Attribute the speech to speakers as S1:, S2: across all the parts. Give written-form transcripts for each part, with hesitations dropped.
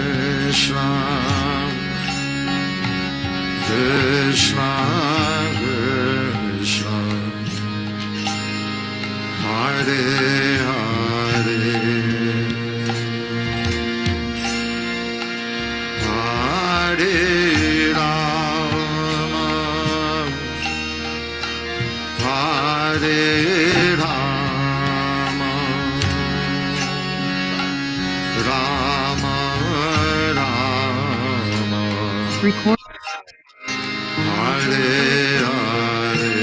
S1: Krishna, Krishna Krishna, Hare Hare, Hare Rama, Hare Rama, Rama Rama,
S2: Record.
S1: Hare Hare,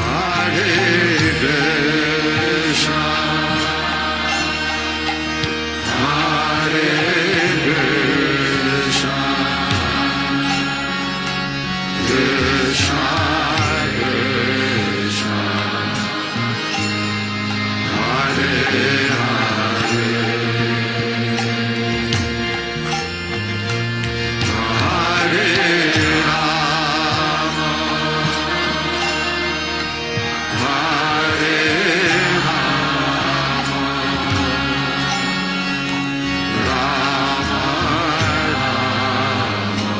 S1: Hare Krishna, Hare Krishna, Krishna Krishna, Hare Hare, Hare Rama, Hare Rama, Rama Rama,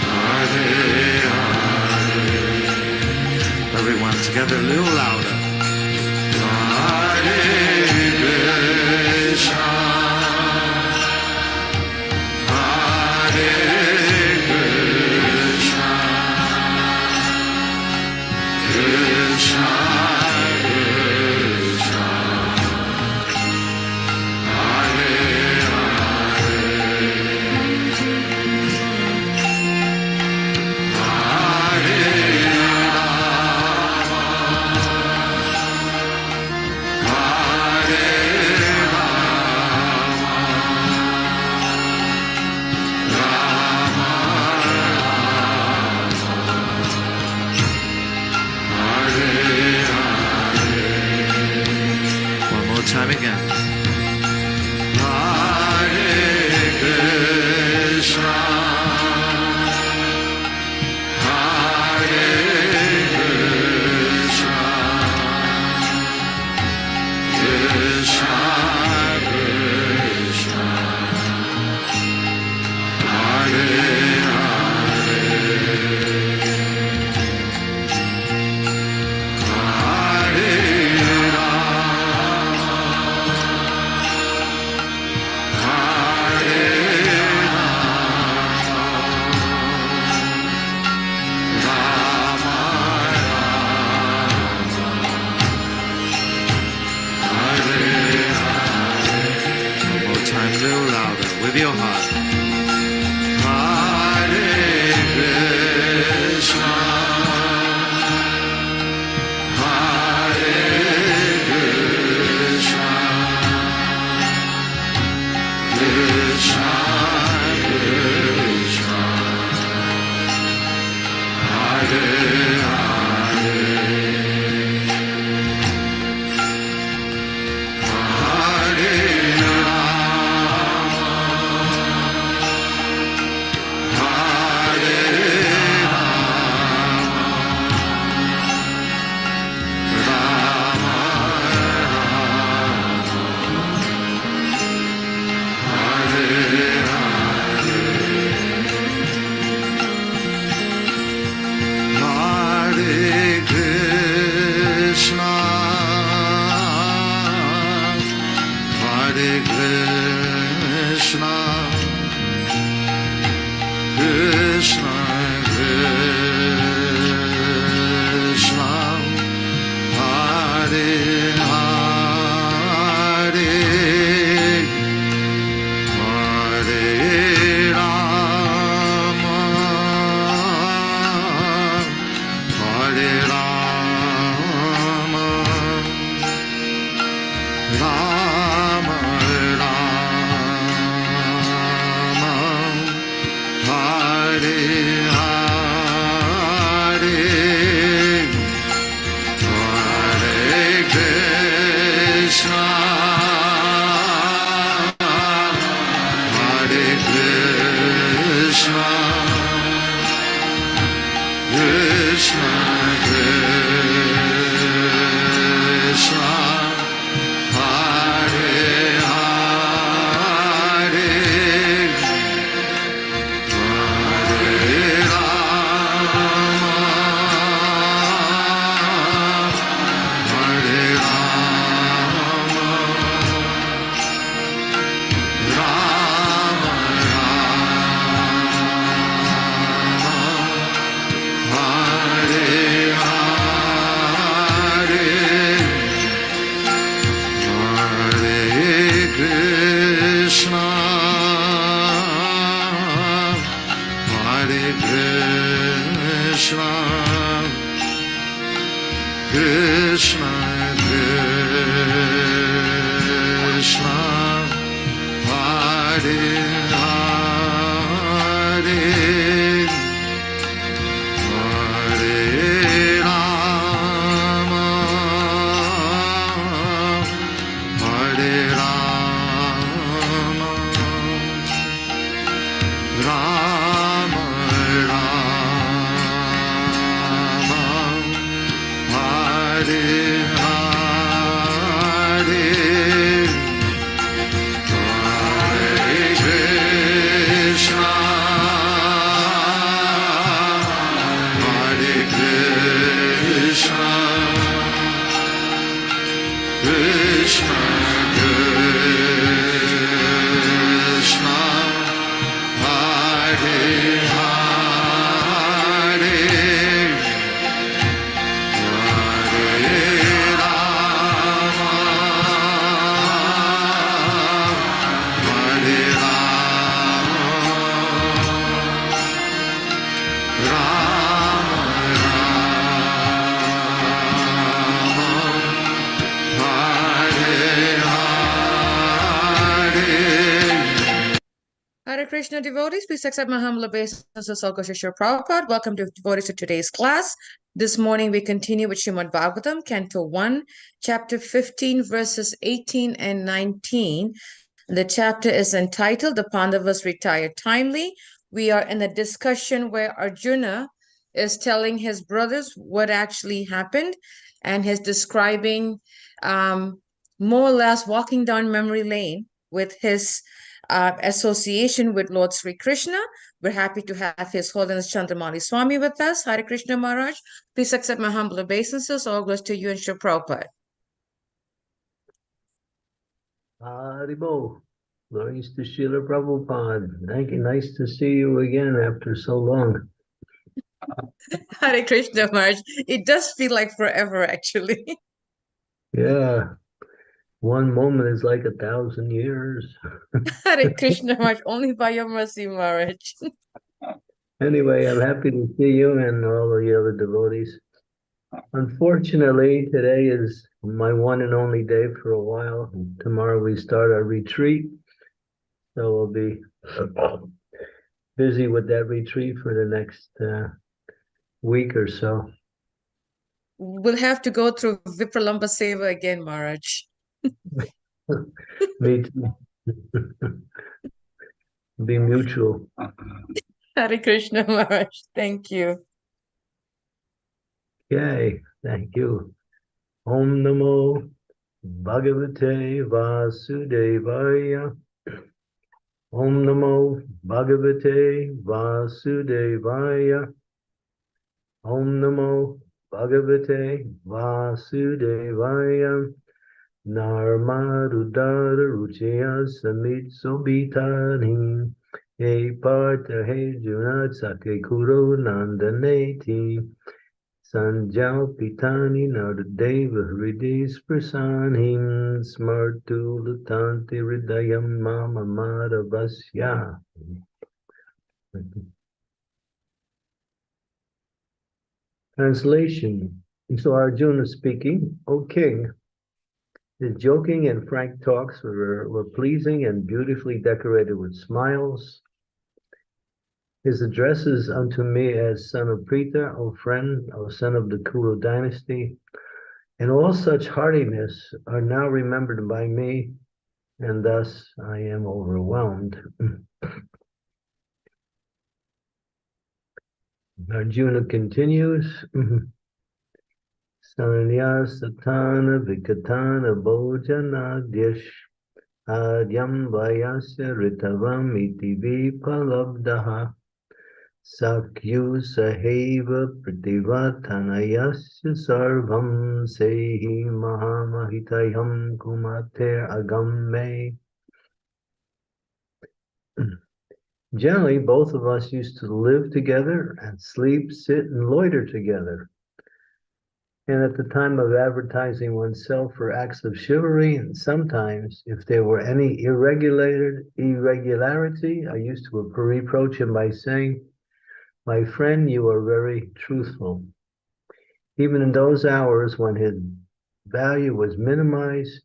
S1: Hare Hare. Everyone together, a little louder. Hare Krishna, Hare Krishna, Krishna Krishna, Hare Hare, Hare Rama, Hare Rama, Rama Rama, Hare Hare. One more time again. Hare Krishna, Hare Krishna, Krishna Krishna, Hare Hare, Hare Rama, Hare Rama, Rama Rama, Hare Hare. One more time, a little louder, with your heart. Hare Krishna, Hare Krishna, Krishna Krishna, Hare Hare, Hare Rama, Hare Rama, Rama Rama, Hare Hare, Hare Krishna, Hare Krishna, Krishna Krishna, Hare Hare, Hare Rama, Hare Krishna Krishna Hare Hare Hare Rama Hare Rama Rama Rama Hare Hare Hare Krishna Hare Krishna Krishna Krishna Hare Hare Hare Rama Hare Rama Rama
S2: Hare Krishna devotees, please accept my humble obeisances. Shri Prabhupada. Welcome to devotees to today's class. This morning we continue with Srimad Bhagavatam, Canto 1, Chapter 15, verses 18 and 19. The chapter is entitled, The Pandavas Retire Timely. We are in a discussion where Arjuna is telling his brothers what actually happened, and he's describing more or less walking down memory lane with his association with Lord Sri Krishna. We're happy to have His Holiness Candramauli Swami with us. Hare Krishna Maharaj. Please accept my humble obeisances. All goes to you and Shri Prabhupada.
S3: Haribo. Glories to Srila Prabhupada. Thank you. Nice to see you again after so long.
S2: Hare Krishna Maharaj. It does feel like forever, actually.
S3: Yeah. One moment is like 1,000 years.
S2: Hare Krishna Maharaj. Only by your mercy, Maharaj.
S3: Anyway, I'm happy to see you and all of the other devotees. Unfortunately, today is my one and only day for a while. Tomorrow we start our retreat. So we'll be busy with that retreat for the next week or so.
S2: We'll have to go through Vipralamba Seva again, Maharaj.
S3: Me too. Be mutual.
S2: Hare Krishna Maharaj. Thank you.
S3: Okay, thank you. Om Namo Bhagavate Vasudevaya. Om Namo Bhagavate Vasudevaya. Om Namo Bhagavate Vasudevaya. Narmadudara Ruchaya Samit Sobitani. He Partha He Junat Sake Kuro Nandaneti. Sanjao Pitani Nardeva Hridis Prasanhim Smartu Lutanti Hridayam Mama Madhavasya. Translation. So Arjuna speaking, O king, his joking and frank talks were pleasing and beautifully decorated with smiles. His addresses unto me as son of Pritha, O friend, O son of the Kuru dynasty, and all such heartiness are now remembered by me, and thus I am overwhelmed. Arjuna continues, Sanya Satana Vikatana Bhojanadyash Adyam Vayasya Ritavam Iti Vipalabdaha Sakyu Saheva Prativatanayasya Sarvam Sehi Mahamahitayam Kumater Agamme. Generally, both of us used to live together and sleep, sit, and loiter together. And at the time of advertising oneself for acts of chivalry, and sometimes, if there were any irregularity, I used to reproach him by saying, "My friend, you are very truthful." Even in those hours when his value was minimized,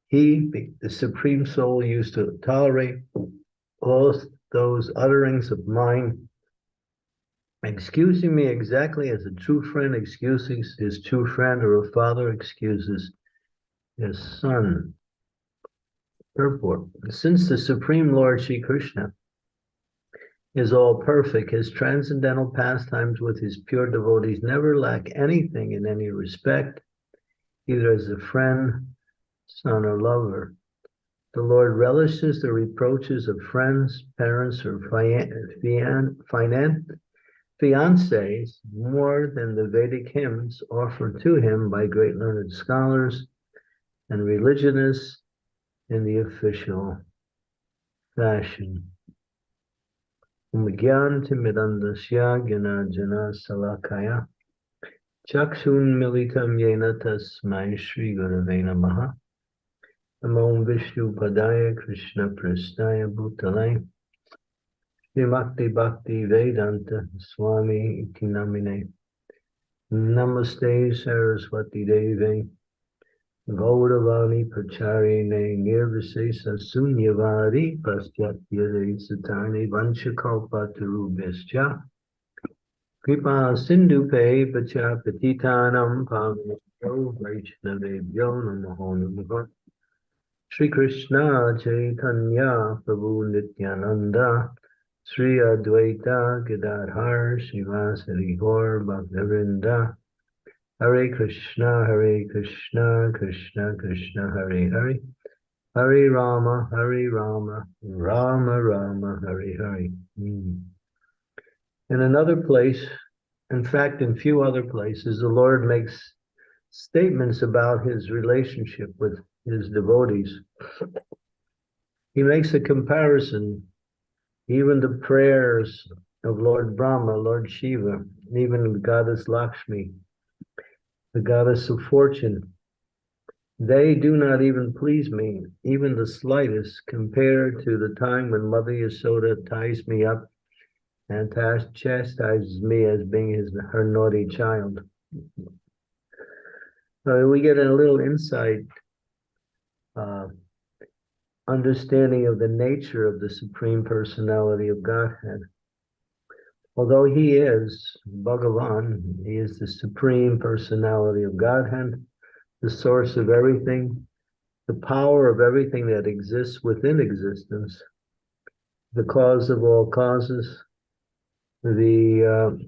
S3: he, the Supreme Soul, used to tolerate all those utterings of mine, excusing me exactly as a true friend excuses his true friend, or a father excuses his son. Purport. Since the Supreme Lord Sri Krishna is all perfect, his transcendental pastimes with his pure devotees never lack anything in any respect, either as a friend, son, or lover. The Lord relishes the reproaches of friends, parents, or fiancés more than the Vedic hymns offered to him by great learned scholars and religionists in the official fashion. Umgyantimidandasya Gyanajana Salakaya Chakshun Militam Yena Tasmai Shri Gurave Namaha Namo Vishnu Padaya Krishna Prasthaya Bhutale Vimakti Bhakti Vedanta Swami Iti Namine Namaste Saraswati Devi Gauravani Pacharine Nirvisesa Sunyavari Pastyatya Satani Vanchakalpatarubhascha Kripa Sindhu Pe Pacha Patitanam Pavyo Vaishnavebhyo Namaho Namaha Shri Krishna Chaitanya Prabhu Nityananda Sri Advaita Gadadhar Srivasari Gaur Bhaktivinoda Hare Krishna, Krishna Krishna, Hare Hare, Hare Rama, Rama Rama, Hare Hare. In another place, in fact, in few other places, the Lord makes statements about his relationship with his devotees. He makes a comparison, even the prayers of Lord Brahma, Lord Shiva, even Goddess Lakshmi, the goddess of fortune. They do not even please me, even the slightest, compared to the time when Mother Yasoda ties me up and chastises me as being her naughty child. So we get a little insight, understanding of the nature of the Supreme Personality of Godhead. Although he is Bhagavan, he is the Supreme Personality of Godhead, the source of everything, the power of everything that exists within existence, the cause of all causes, the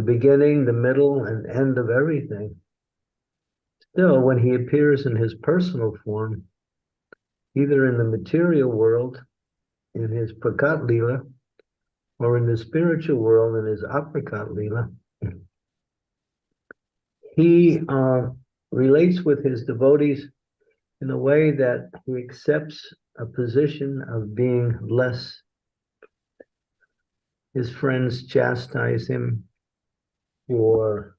S3: beginning, the middle, and end of everything. Still, when he appears in his personal form, either in the material world, in his Prakat Lila, or in the spiritual world, in his Aprakat Lila, he relates with his devotees in a way that he accepts a position of being less. His friends chastise him for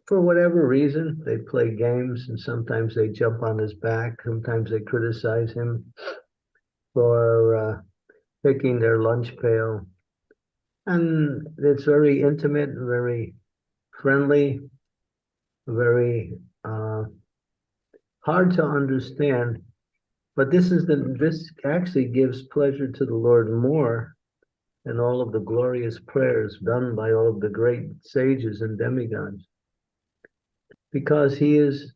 S3: whatever reason. They play games, and sometimes they jump on his back. Sometimes they criticize him for picking their lunch pail. And it's very intimate, very friendly, very hard to understand. But this actually gives pleasure to the Lord more than all of the glorious prayers done by all of the great sages and demigods, because he is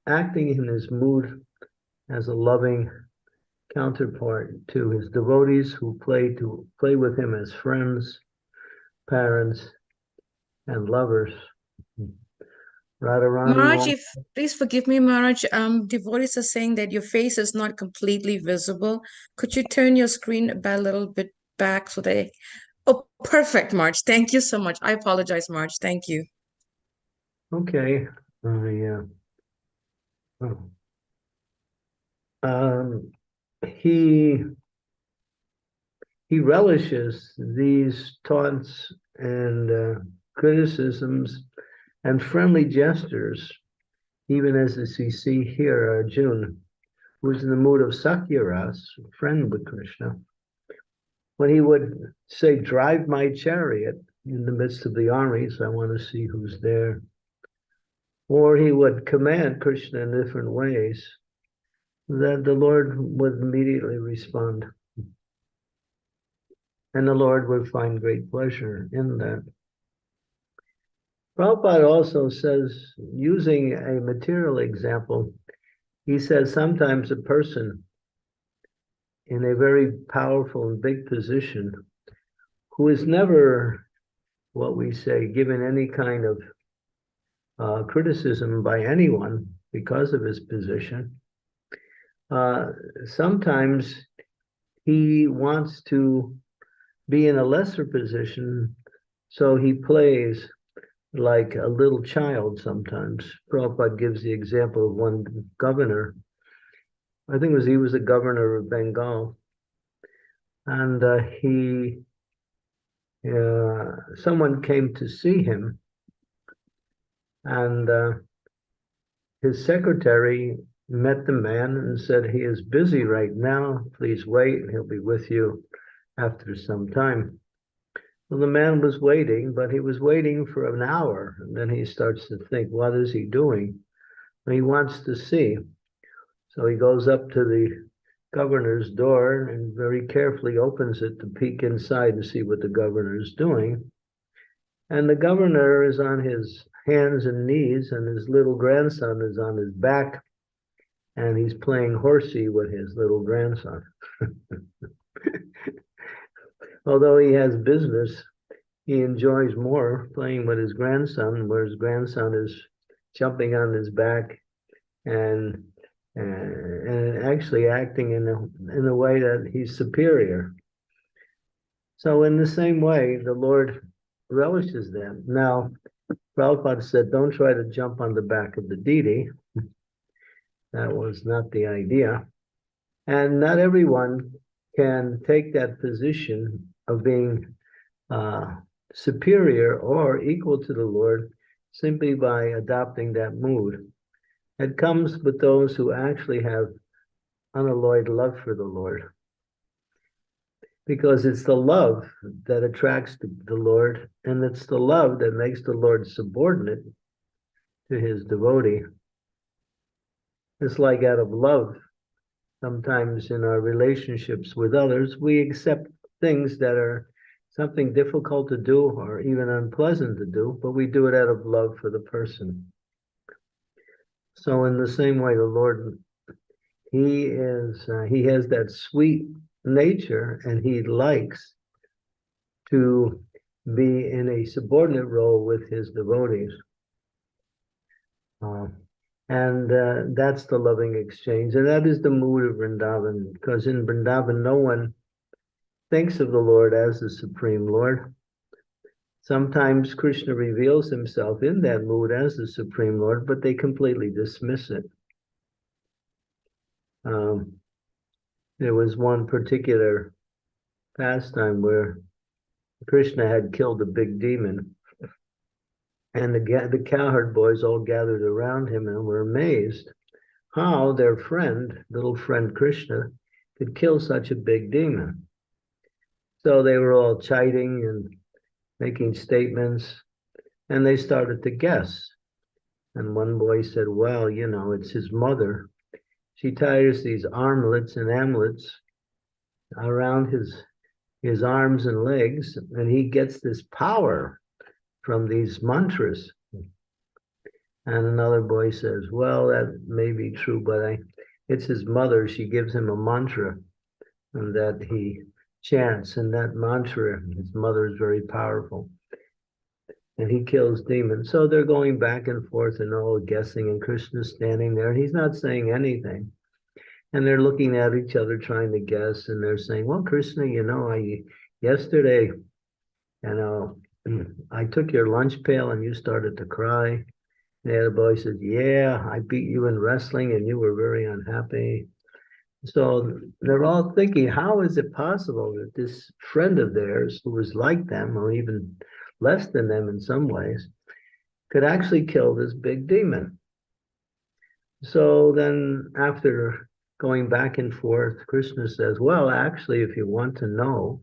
S3: acting in his mood as a loving counterpart to his devotees who play with him as friends, parents, and lovers. Radharani.
S2: Maharaj, please forgive me, Maharaj. Devotees are saying that your face is not completely visible. Could you turn your screen a little bit back so that Oh, perfect, Maharaj. Thank you so much. I apologize, Maharaj. Thank you.
S3: Okay. He relishes these taunts and criticisms and friendly gestures, even as we see here Arjuna, who's in the mood of Sakyaras, friend with Krishna, when he would say, drive my chariot in the midst of the armies, I want to see who's there. Or he would command Krishna in different ways, that the Lord would immediately respond. And the Lord would find great pleasure in that. Prabhupada also says, using a material example, he says sometimes a person in a very powerful and big position who is never, what we say, given any kind of criticism by anyone because of his position, sometimes he wants to be in a lesser position, so he plays like a little child sometimes. Prabhupada gives the example of one governor. I think he was the governor of Bengal. And someone came to see him, and his secretary met the man and said, he is busy right now, please wait, he'll be with you after some time. Well, the man was waiting, but he was waiting for an hour, and then he starts to think, what is he doing? And he wants to see. So he goes up to the governor's door and very carefully opens it to peek inside and see what the governor is doing. And the governor is on his hands and knees, and his little grandson is on his back, and he's playing horsey with his little grandson. Although he has business, he enjoys more playing with his grandson, where his grandson is jumping on his back and actually acting in a way that he's superior. So in the same way, the Lord relishes them. Now, Prabhupada said, don't try to jump on the back of the deity. That was not the idea. And not everyone can take that position of being superior or equal to the Lord simply by adopting that mood. It comes with those who actually have unalloyed love for the Lord. Because it's the love that attracts the Lord, and it's the love that makes the Lord subordinate to his devotee. It's like out of love, sometimes in our relationships with others, we accept things that are something difficult to do or even unpleasant to do, but we do it out of love for the person. So in the same way, the Lord, he has that sweet nature, and he likes to be in a subordinate role with his devotees. And that's the loving exchange. And that is the mood of Vrindavan, because in Vrindavan, no one thinks of the Lord as the Supreme Lord. Sometimes Krishna reveals himself in that mood as the Supreme Lord, but they completely dismiss it. There was one particular pastime where Krishna had killed a big demon, and the cowherd boys all gathered around him and were amazed how their little friend Krishna, could kill such a big demon. So they were all chiding and making statements, and they started to guess. And one boy said, well, it's his mother. She ties these armlets and amulets around his arms and legs, and he gets this power from these mantras. And another boy says, well, that may be true, but it's his mother. She gives him a mantra, and that he chants, and that mantra, his mother is very powerful. And he kills demons. So they're going back and forth and all guessing, and Krishna's standing there. He's not saying anything. And they're looking at each other trying to guess, and they're saying, well, Krishna, yesterday, I took your lunch pail and you started to cry. The other boy said, yeah, I beat you in wrestling and you were very unhappy. So they're all thinking, how is it possible that this friend of theirs, who was like them or even less than them in some ways, could actually kill this big demon? So then after going back and forth, Krishna says, well, actually, if you want to know,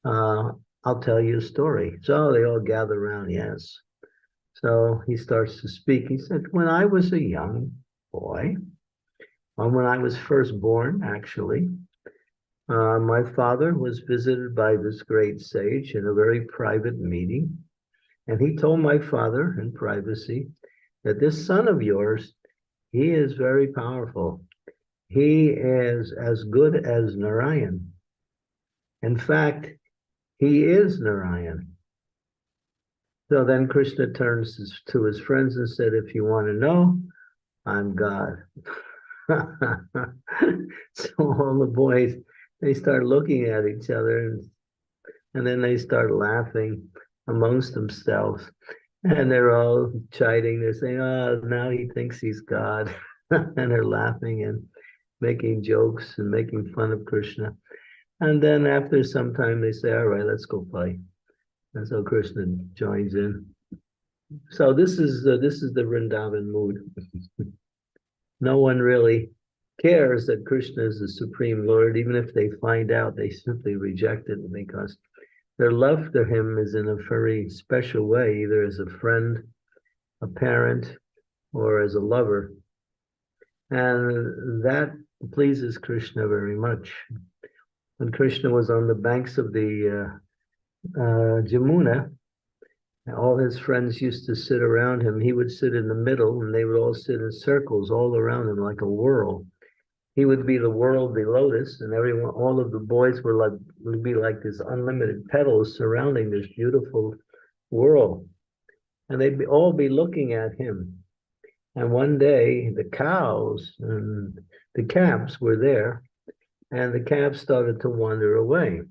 S3: I'll tell you a story. So they all gather around, yes. So he starts to speak. He said, when I was a young boy, or when I was first born, actually, my father was visited by this great sage in a very private meeting. And he told my father in privacy that this son of yours, he is very powerful. He is as good as Narayan. In fact, he is Narayan. So then Krishna turns to his friends and said, if you want to know, I'm God. So all the boys, they start looking at each other and then they start laughing amongst themselves. And they're all chiding. They're saying, oh, now he thinks he's God. And they're laughing and making jokes and making fun of Krishna. And then after some time, they say, all right, let's go play. And so Krishna joins in. So this is the Vrindavan mood. No one really cares that Krishna is the Supreme Lord. Even if they find out, they simply reject it because their love for him is in a very special way, either as a friend, a parent, or as a lover. And that pleases Krishna very much. When Krishna was on the banks of the Jamuna, all his friends used to sit around him. He would sit in the middle, and they would all sit in circles all around him like a whirl. He would be the whirl, the lotus, and everyone, all of the boys would be like this unlimited petals surrounding this beautiful whirl, and they'd all be looking at him. And one day, the cows and the calves were there, and the calves started to wander away.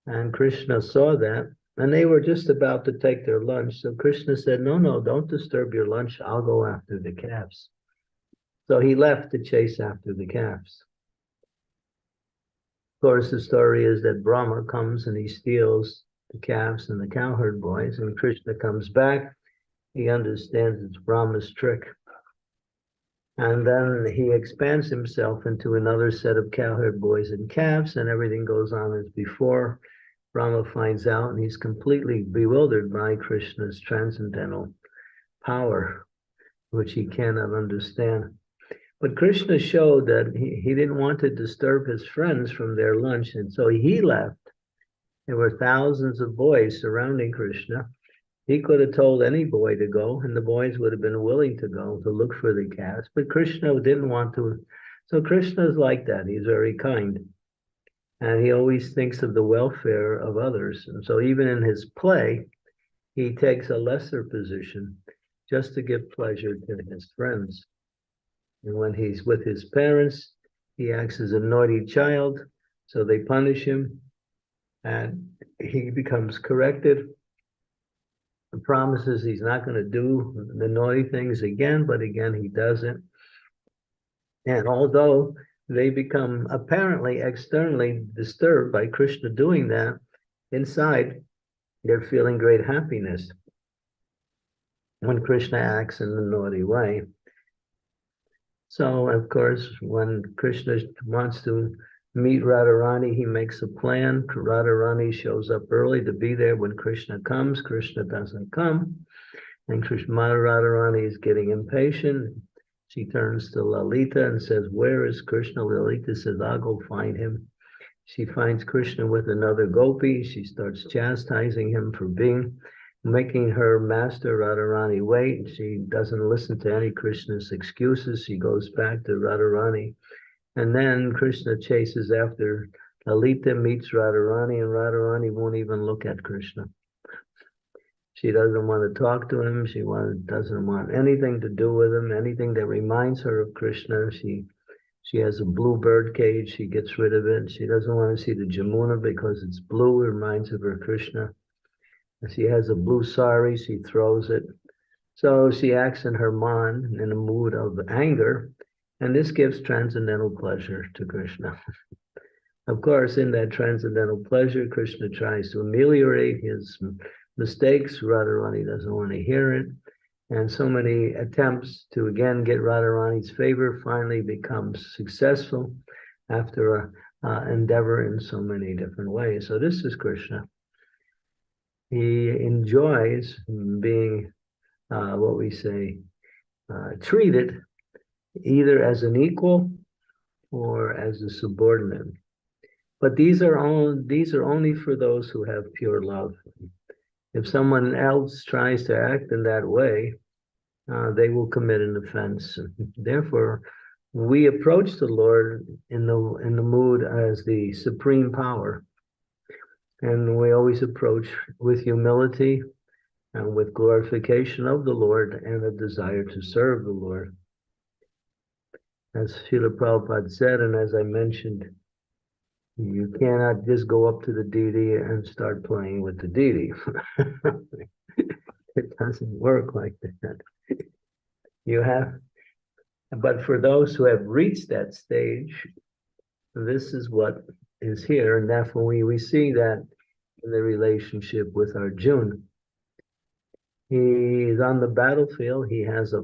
S3: And Krishna saw that, and they were just about to take their lunch. So Krishna said, no, don't disturb your lunch. I'll go after the calves. So he left to chase after the calves. Of course, the story is that Brahma comes and he steals the calves and the cowherd boys, and Krishna comes back. He understands it's Brahma's trick. And then he expands himself into another set of cowherd boys and calves, and everything goes on as before. Brahma finds out, and he's completely bewildered by Krishna's transcendental power, which he cannot understand. But Krishna showed that he didn't want to disturb his friends from their lunch, and so he left. There were thousands of boys surrounding Krishna. He could have told any boy to go, and the boys would have been willing to go to look for the calves, but Krishna didn't want to. So Krishna is like that. He's very kind. And he always thinks of the welfare of others. And so even in his play, he takes a lesser position just to give pleasure to his friends. And when he's with his parents, he acts as a naughty child, so they punish him, and he becomes corrected and promises he's not going to do the naughty things again, but again, he does it. And although they become apparently externally disturbed by Krishna doing that, inside, they're feeling great happiness when Krishna acts in a naughty way. So, of course, when Krishna wants to meet Radharani, he makes a plan. Radharani shows up early to be there when Krishna comes. Krishna doesn't come. And Radharani is getting impatient. She turns to Lalita and says, where is Krishna? Lalita says, I'll go find him. She finds Krishna with another gopi. She starts chastising him for making her master Radharani wait. She doesn't listen to any Krishna's excuses. She goes back to Radharani. And then Krishna chases after Lalita, meets Radharani, and Radharani won't even look at Krishna. She doesn't want to talk to him. She doesn't want anything to do with him, anything that reminds her of Krishna. She has a blue bird cage. She gets rid of it. She doesn't want to see the Jamuna because it's blue. It reminds her of Krishna. She has a blue sari. She throws it. So she acts in her man, in a mood of anger, and this gives transcendental pleasure to Krishna. Of course, in that transcendental pleasure, Krishna tries to ameliorate his mistakes. Radharani doesn't want to hear it. And so many attempts to again get Radharani's favor finally becomes successful after endeavor in so many different ways. So this is Krishna. He enjoys being what we say treated either as an equal or as a subordinate. But these are only for those who have pure love. If someone else tries to act in that way, they will commit an offense. Therefore, we approach the Lord in the mood as the supreme power, and we always approach with humility and with glorification of the Lord and a desire to serve the Lord. As Srila Prabhupada said, and as I mentioned, you cannot just go up to the deity and start playing with the deity. It doesn't work like that. You have, but for those who have reached that stage, this is what is here, and therefore we see that in the relationship with Arjuna. He's on the battlefield, he has a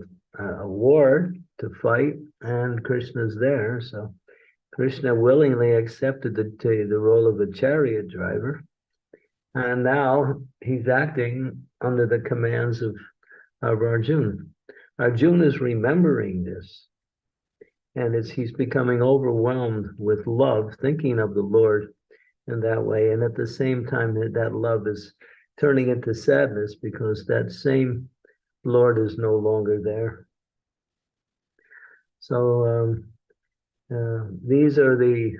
S3: war to fight, and Krishna's there, so Krishna willingly accepted the role of a chariot driver, and now he's acting under the commands of Arjuna. Arjuna is remembering this, and he's becoming overwhelmed with love, thinking of the Lord in that way, and at the same time that love is turning into sadness because that same Lord is no longer there. So these are the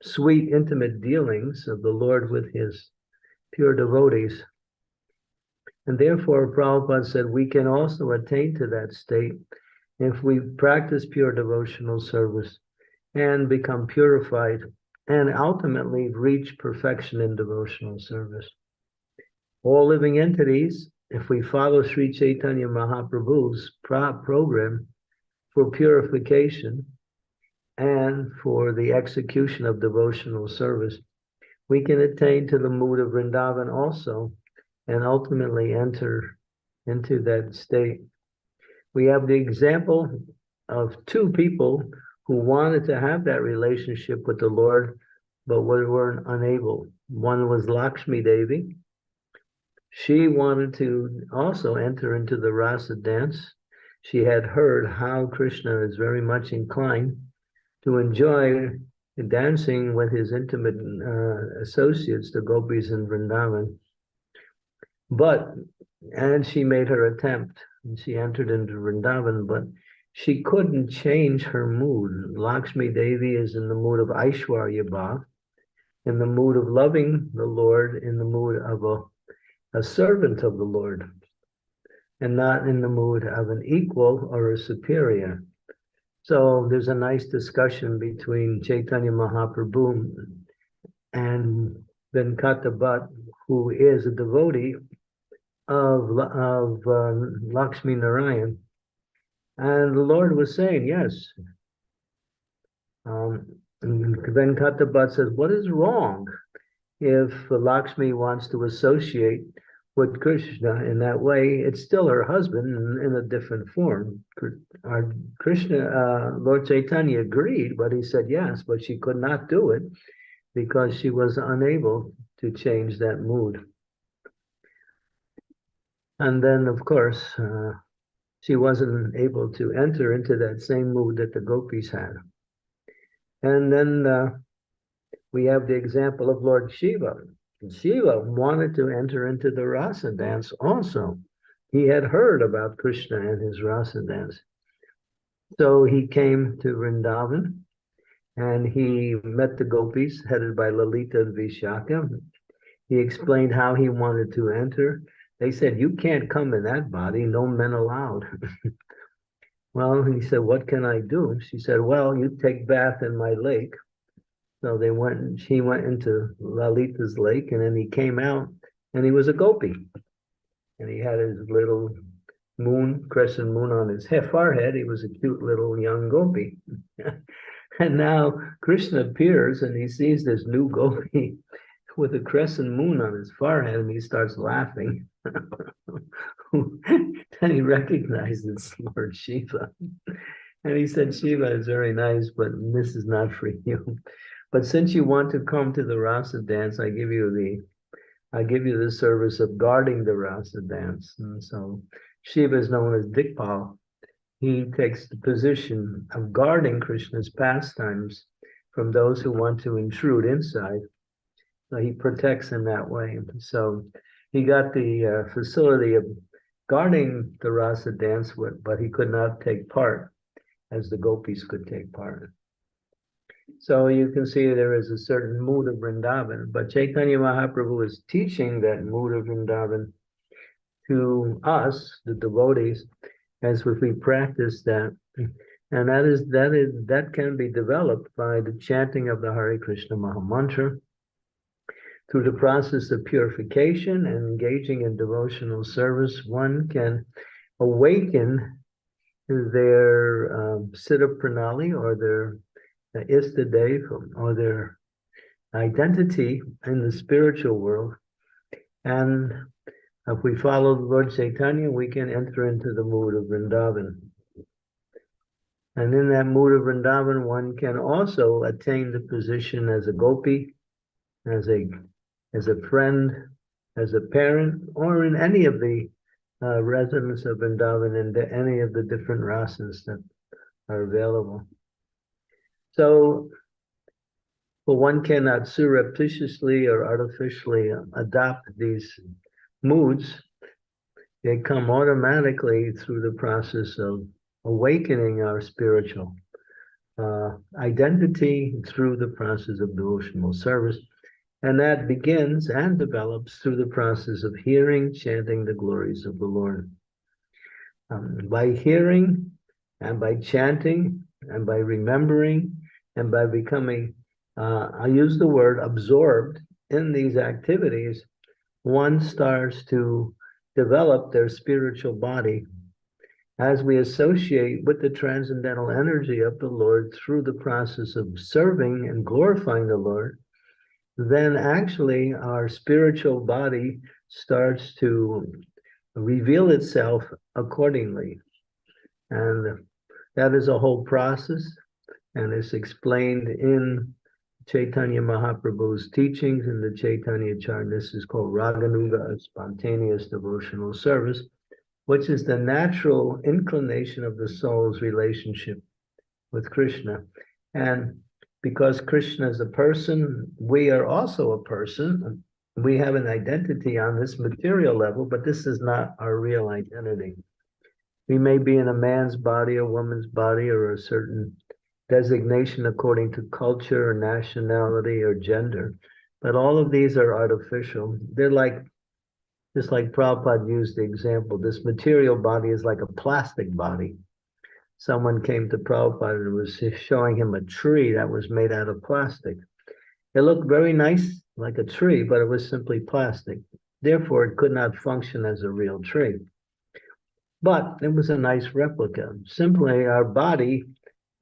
S3: sweet, intimate dealings of the Lord with his pure devotees. And therefore, Prabhupada said, we can also attain to that state if we practice pure devotional service and become purified and ultimately reach perfection in devotional service. All living entities, if we follow Sri Chaitanya Mahaprabhu's program for purification and for the execution of devotional service, we can attain to the mood of Vrindavan also and ultimately enter into that state. We have the example of two people who wanted to have that relationship with the Lord, but weren't unable. One was Lakshmi Devi. She wanted to also enter into the rasa dance. She had heard how Krishna is very much inclined to enjoy dancing with his intimate associates, the gopis in Vrindavan. And she made her attempt, and she entered into Vrindavan, but she couldn't change her mood. Lakshmi Devi is in the mood of Aishwarya Bhav, in the mood of loving the Lord, in the mood of a servant of the Lord, and not in the mood of an equal or a superior. So there's a nice discussion between Chaitanya Mahaprabhu and Venkata Bhatt, who is a devotee of Lakshmi Narayan. And the Lord was saying, yes. Venkata Bhatt says, what is wrong if Lakshmi wants to associate with Krishna in that way? It's still her husband in a different form. Lord Chaitanya agreed, but he said yes, but she could not do it because she was unable to change that mood. And then, of course, she wasn't able to enter into that same mood that the gopis had. And then we have the example of Lord Shiva. Shiva wanted to enter into the rasa dance also. He had heard about Krishna and his rasa dance. So he came to Vrindavan and he met the gopis headed by Lalita and Vishaka. He explained how he wanted to enter. They said, you can't come in that body, no men allowed. Well, he said, what can I do? She said, well, you take bath in my lake. So she went into Lalita's lake, and then he came out and he was a gopi. And he had his little crescent moon on his forehead. He was a cute little young gopi. And now Krishna appears and he sees this new gopi with a crescent moon on his forehead, and he starts laughing. Then he recognizes Lord Shiva. And he said, Shiva is very nice, but this is not for you. But since you want to come to the rasa dance, I give you the service of guarding the rasa dance. And so Shiva is known as Dikpal. He takes the position of guarding Krishna's pastimes from those who want to intrude inside. So he protects in that way. So he got the facility of guarding the rasa dance, but he could not take part as the gopis could take part. So you can see there is a certain mood of Vrindavan, but Chaitanya Mahaprabhu is teaching that mood of Vrindavan to us, the devotees, as if we practice that. And that can be developed by the chanting of the Hare Krishna Mahamantra, through the process of purification and engaging in devotional service. One can awaken their Siddha Pranali or their Istadev or their identity in the spiritual world. And if we follow Lord Chaitanya, we can enter into the mood of Vrindavan. And in that mood of Vrindavan, one can also attain the position as a gopi, as a friend, as a parent, or in any of the residents of Vrindavan and any of the different rasas that are available. So, but one cannot surreptitiously or artificially adopt these moods. They come automatically through the process of awakening our spiritual identity through the process of devotional service. And that begins and develops through the process of hearing, chanting the glories of the Lord. By hearing and by chanting and by remembering and by becoming, I use the word absorbed in these activities, one starts to develop their spiritual body as we associate with the transcendental energy of the Lord through the process of serving and glorifying the Lord. Then actually our spiritual body starts to reveal itself accordingly. And that is a whole process, and it's explained in Chaitanya Mahaprabhu's teachings in the Chaitanya Chart. This is called Raganuga, spontaneous devotional service, which is the natural inclination of the soul's relationship with Krishna. And because Krishna is a person, we are also a person. We have an identity on this material level, but this is not our real identity. We may be in a man's body, a woman's body, or a certain designation according to culture or nationality or gender, but all of these are artificial. They're like, just like Prabhupada used the example, this material body is like a plastic body. Someone came to Prabhupada and was showing him a tree that was made out of plastic. It looked very nice, like a tree, but it was simply plastic. Therefore, it could not function as a real tree. But it was a nice replica. Simply, our body,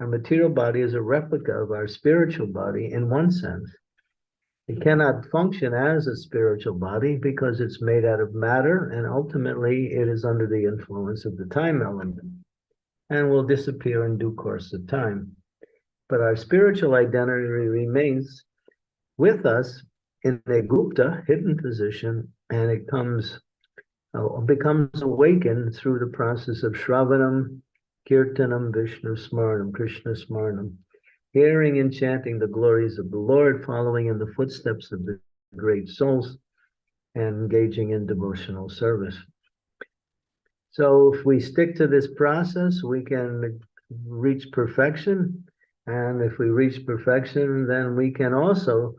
S3: our material body, is a replica of our spiritual body in one sense. It cannot function as a spiritual body because it's made out of matter, and ultimately it is under the influence of the time element and will disappear in due course of time. But our spiritual identity remains with us in a gupta, hidden position, and it becomes awakened through the process of Shravanam, Kirtanam, Vishnu Smaranam, Krishna Smaranam, hearing and chanting the glories of the Lord, following in the footsteps of the great souls, and engaging in devotional service. So if we stick to this process, we can reach perfection. And if we reach perfection, then we can also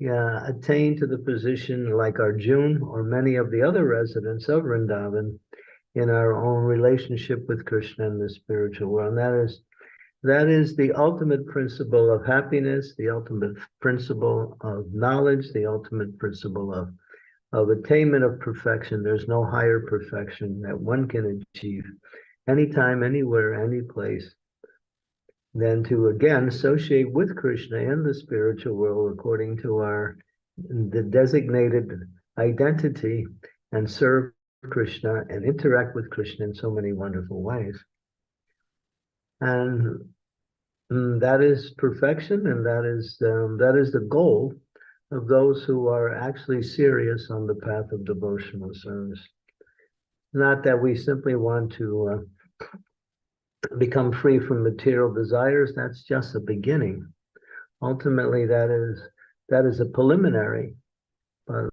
S3: attain to the position like Arjuna or many of the other residents of Vrindavan in our own relationship with Krishna in the spiritual world. And that is the ultimate principle of happiness, the ultimate principle of knowledge, the ultimate principle of attainment of perfection. There's no higher perfection that one can achieve anytime, anywhere, any place than to again associate with Krishna in the spiritual world according to the designated identity and serve Krishna and interact with Krishna in so many wonderful ways. And that is perfection, and that is the goal of those who are actually serious on the path of devotional service. Not that we simply want to become free from material desires. That's just the beginning. Ultimately, that is a preliminary. But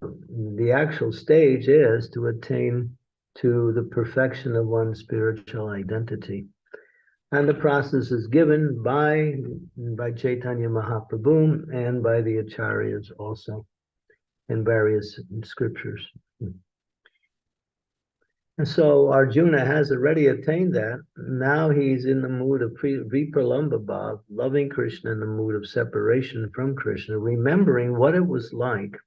S3: the actual stage is to attain to the perfection of one's spiritual identity. And the process is given by Chaitanya Mahaprabhu and by the Acharyas also in various scriptures. And so Arjuna has already attained that. Now he's in the mood of Vipralambha Bhav, loving Krishna, in the mood of separation from Krishna, remembering what it was like.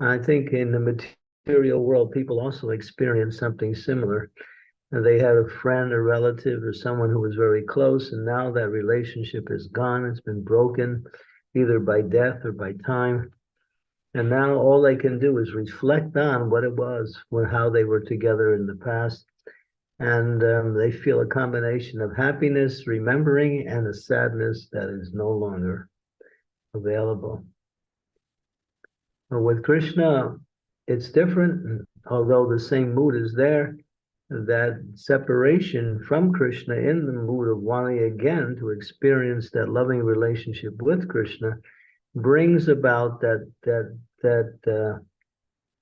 S3: I think in the material world, people also experience something similar. And they had a friend, a relative, or someone who was very close, and now that relationship is gone. It's been broken, either by death or by time. And now all they can do is reflect on what it was, how they were together in the past. And they feel a combination of happiness, remembering, and a sadness that is no longer available. But with Krishna, it's different. Although the same mood is there, that separation from Krishna in the mood of wanting again to experience that loving relationship with Krishna brings about that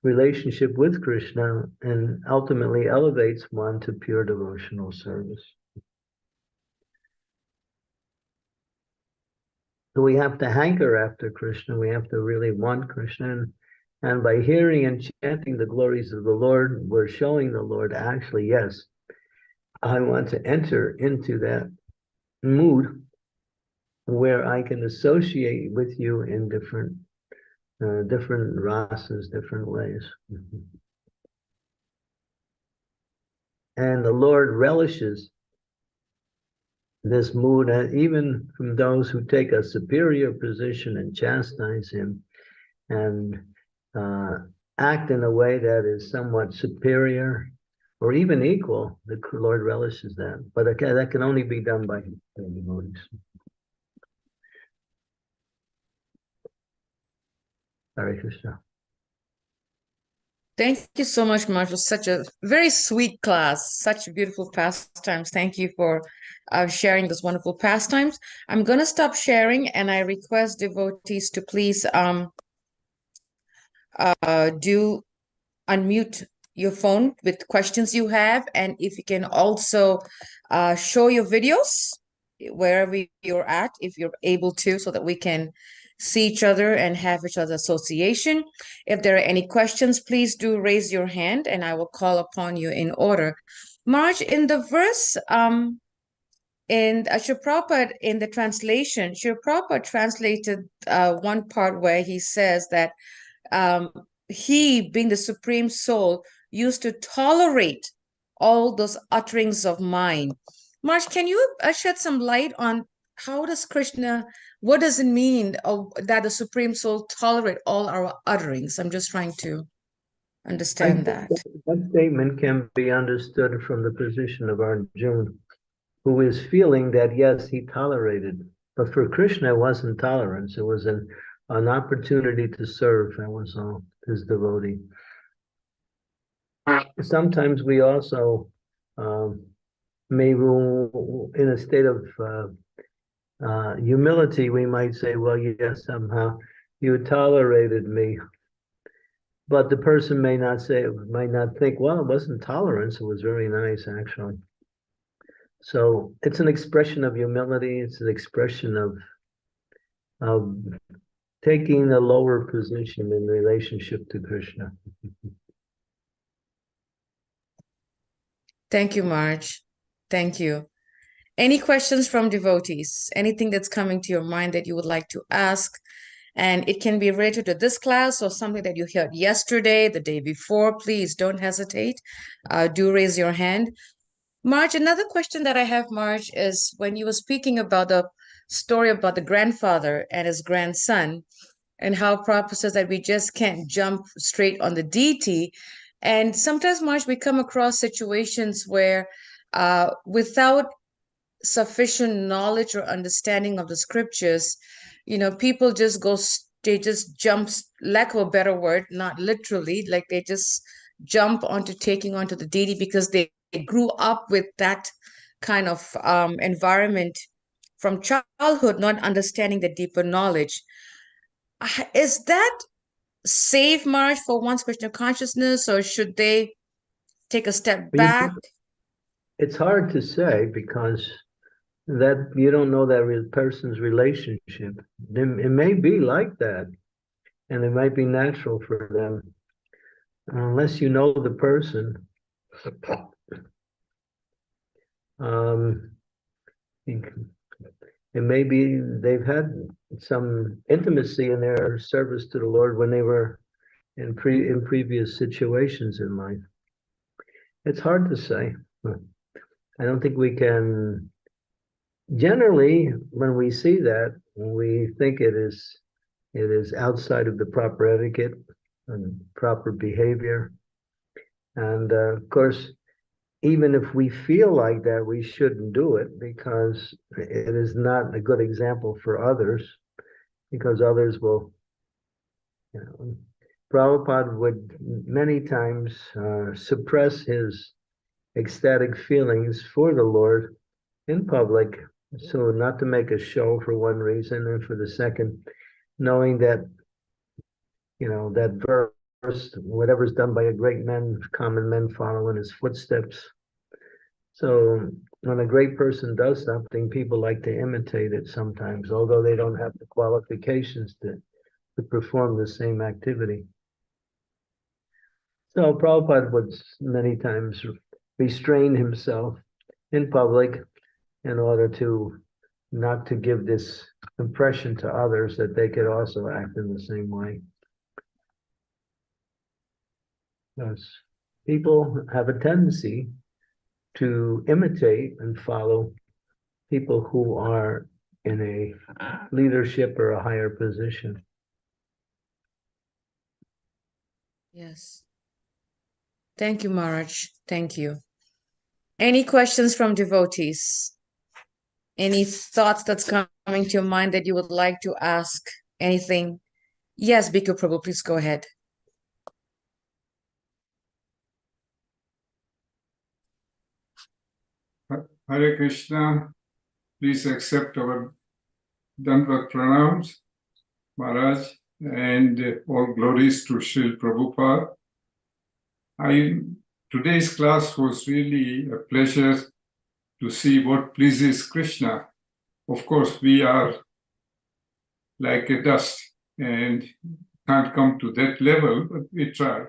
S3: relationship with Krishna and ultimately elevates one to pure devotional service. So we have to hanker after Krishna. We have to really want Krishna. And by hearing and chanting the glories of the Lord, we're showing the Lord, actually, yes, I want to enter into that mood where I can associate with you in different rasas, different ways. And the Lord relishes this mood, even from those who take a superior position and chastise him and act in a way that is somewhat superior or even equal. The Lord relishes that. But again, that can only be done by devotees. Hare Krishna.
S2: Thank you so much, Marsh, for such a very sweet class, such beautiful pastimes. Thank you for sharing this wonderful pastimes. I'm going to stop sharing, and I request devotees to please do unmute your phone with questions you have, and if you can also show your videos wherever you're at, if you're able to, so that we can see each other and have each other association. If there are any questions, please do raise your hand and I will call upon you in order. Marge, in the verse, in Srila Prabhupada, in the translation, Srila Prabhupada translated one part where he says that he, being the Supreme Soul, used to tolerate all those utterings of mine. Marsh, can you shed some light on how does Krishna, what does it mean that the Supreme Soul tolerate all our utterings? I'm just trying to understand that.
S3: That statement can be understood from the position of Arjuna, who is feeling that, yes, he tolerated, but for Krishna, it wasn't tolerance. It was an opportunity to serve. That was all, his devotee. Sometimes we also may, in a state of humility, we might say, well, yes, somehow you tolerated me. But the person may not think, well, it wasn't tolerance, it was very nice, actually. So it's an expression of humility. It's an expression of taking a lower position in relationship to Krishna.
S2: Thank you, Marge. Thank you. Any questions from devotees? Anything that's coming to your mind that you would like to ask? And it can be related to this class or something that you heard yesterday, the day before. Please don't hesitate. Do raise your hand. Marge, another question that I have, Marge, is when you were speaking about the story about the grandfather and his grandson, and how Prabhupada says that we just can't jump straight on the deity. And sometimes, Marge, we come across situations where without sufficient knowledge or understanding of the scriptures, people just they just jump, lack of a better word, not literally, like they just jump onto taking onto the deity because they grew up with that kind of environment from childhood, not understanding the deeper knowledge. Is that safe, March, for one's Krishna consciousness, or should they take a step
S3: But
S2: back?
S3: it's hard to say because that you don't know that person's relationship. It may be like that, and it might be natural for them, unless you know the person. It may be they've had some intimacy in their service to the Lord when they were in previous situations in life. It's hard to say. I don't think we can. Generally, when we see that, we think it is outside of the proper etiquette and proper behavior. And of course, even if we feel like that, we shouldn't do it because it is not a good example for others, because others will, Prabhupada would many times suppress his ecstatic feelings for the Lord in public. So not to make a show for one reason, and for the second, knowing that, that verse, whatever's done by a great man, common men follow in his footsteps. So when a great person does something, people like to imitate it sometimes, although they don't have the qualifications to perform the same activity. So Prabhupada would many times restrain himself in public in order to not to give this impression to others that they could also act in the same way. Because people have a tendency to imitate and follow people who are in a leadership or a higher position.
S2: Yes. Thank you, Maharaj. Thank you. Any questions from devotees? Any thoughts that's coming to your mind that you would like to ask? Anything? Yes, Bhikkhu Prabhu, please go ahead.
S4: Hare Krishna, please accept our Dandavat Pranams, Maharaj, and all glories to Srila Prabhupada. Today's class was really a pleasure to see what pleases Krishna. Of course, we are like a dust and can't come to that level, but we try.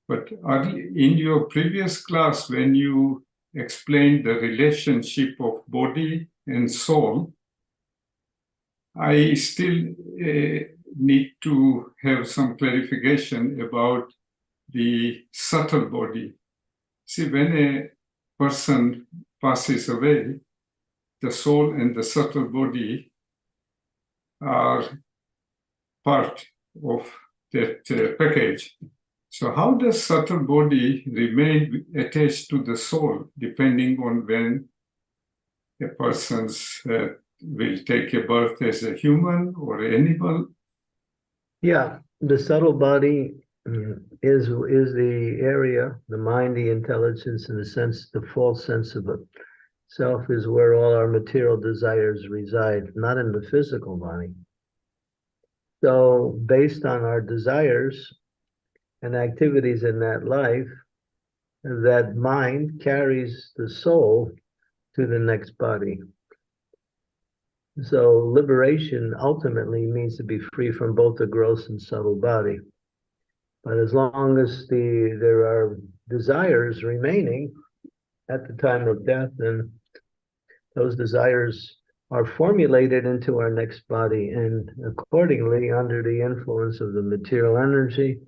S4: But in your previous class, when you explained the relationship of body and soul, I still need to have some clarification about the subtle body. See, when a person passes away, the soul and the subtle body are part of that package. So how does subtle body remain attached to the soul, depending on when a person's will take a birth as a human or animal?
S3: Yeah, the subtle body is the area, the mind, the intelligence, in the sense, the false sense of a self is where all our material desires reside, not in the physical body. So based on our desires and activities in that life, that mind carries the soul to the next body. So liberation ultimately means to be free from both the gross and subtle body. But as long as there are desires remaining at the time of death, then those desires are formulated into our next body, and accordingly, under the influence of the material energy,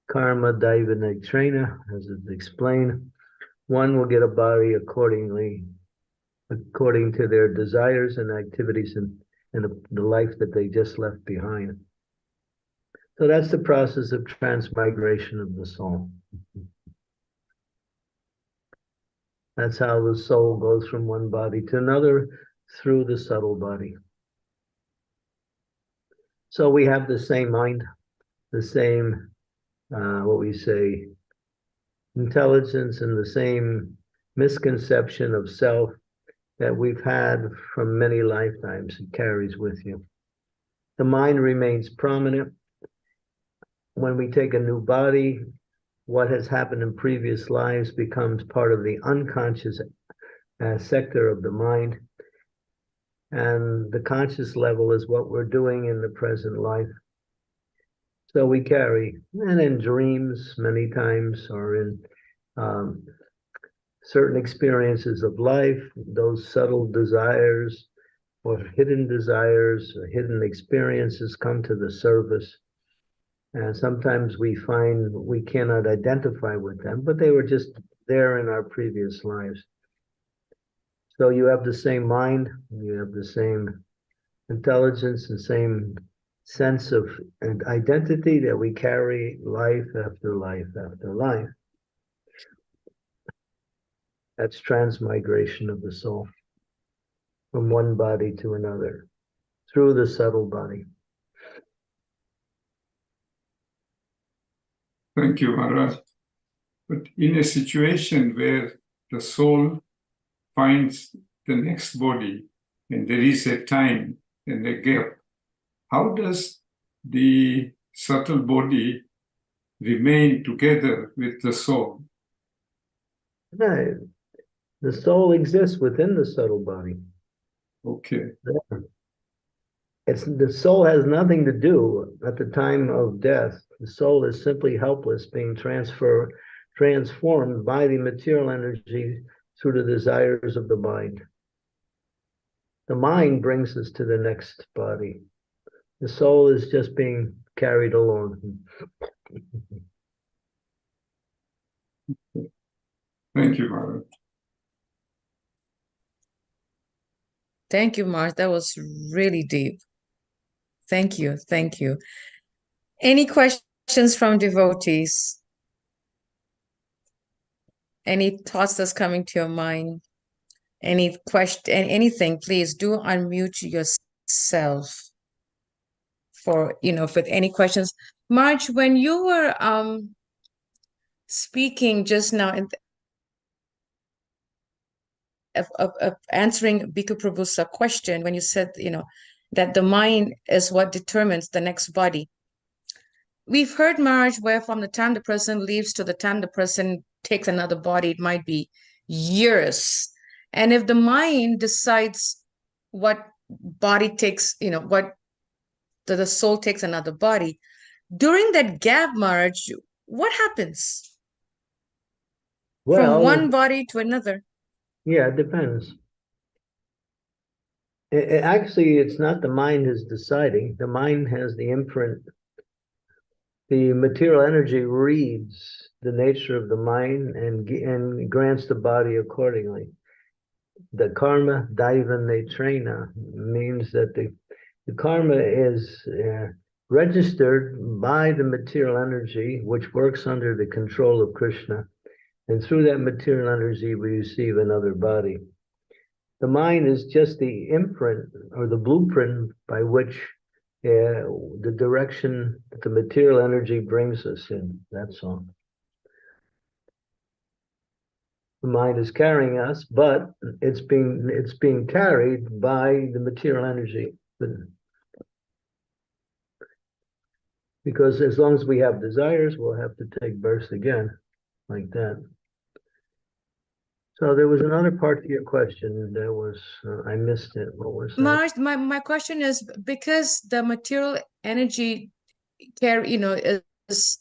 S3: karma, daiva, netrena, as it's explained, one will get a body according to their desires and activities and the life that they just left behind. So that's the process of transmigration of the soul. That's how the soul goes from one body to another through the subtle body. So we have the same mind, the same, what we say, intelligence, and the same misconception of self that we've had from many lifetimes. It carries with you. The mind remains prominent. When we take a new body, what has happened in previous lives becomes part of the unconscious sector of the mind. And the conscious level is what we're doing in the present life. So we carry, and in dreams many times, or in certain experiences of life, those subtle desires or hidden desires or hidden experiences come to the surface. And sometimes we find we cannot identify with them, but they were just there in our previous lives. So you have the same mind, you have the same intelligence and same sense of identity that we carry life after life after life. That's transmigration of the soul from one body to another through the subtle body.
S4: Thank you, Maharaj. But in a situation where the soul finds the next body and there is a time and a gap, how does the subtle body remain together with the soul?
S3: No, the soul exists within the subtle body.
S4: Okay.
S3: The soul has nothing to do at the time of death. The soul is simply helpless, being transformed by the material energy through the desires of the mind. The mind brings us to the next body. The soul is just being carried along.
S4: Thank you, Maharaj.
S2: Thank you, Mark. That was really deep. Thank you. Thank you. Any questions from devotees? Any thoughts that's coming to your mind? Any question, anything, please do unmute yourself for any questions. Marge, when you were speaking just now of answering Bhikkhu Prabhu's question, when you said, that the mind is what determines the next body. We've heard, Marge, where from the time the person leaves to the time the person takes another body, it might be years. And if the mind decides what body takes, what the soul takes another body, during that gap, Marge, what happens from one body to another?
S3: Yeah, it depends. Actually, it's not the mind is deciding. The mind has the imprint. The material energy reads the nature of the mind and grants the body accordingly. The karma daiva netrena means that the karma is registered by the material energy, which works under the control of Krishna. And through that material energy, we receive another body. The mind is just the imprint or the blueprint by which the direction that the material energy brings us in. That's all. The mind is carrying us, but it's being carried by the material energy. Because as long as we have desires, we'll have to take birth again, like that. So there was another part to your question that was, I missed it. What was that?
S2: Marge, my question is, because the material energy is,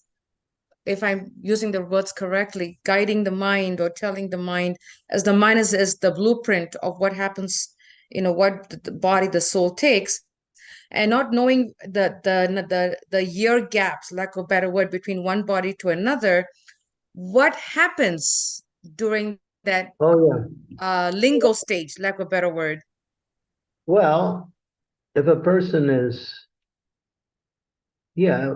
S2: if I'm using the words correctly, guiding the mind or telling the mind, as the mind is the blueprint of what happens, what the body, the soul takes, and not knowing the year gaps, lack of a better word, between one body to another, what happens during that lingo stage, lack of a better word?
S3: Well, if a person is,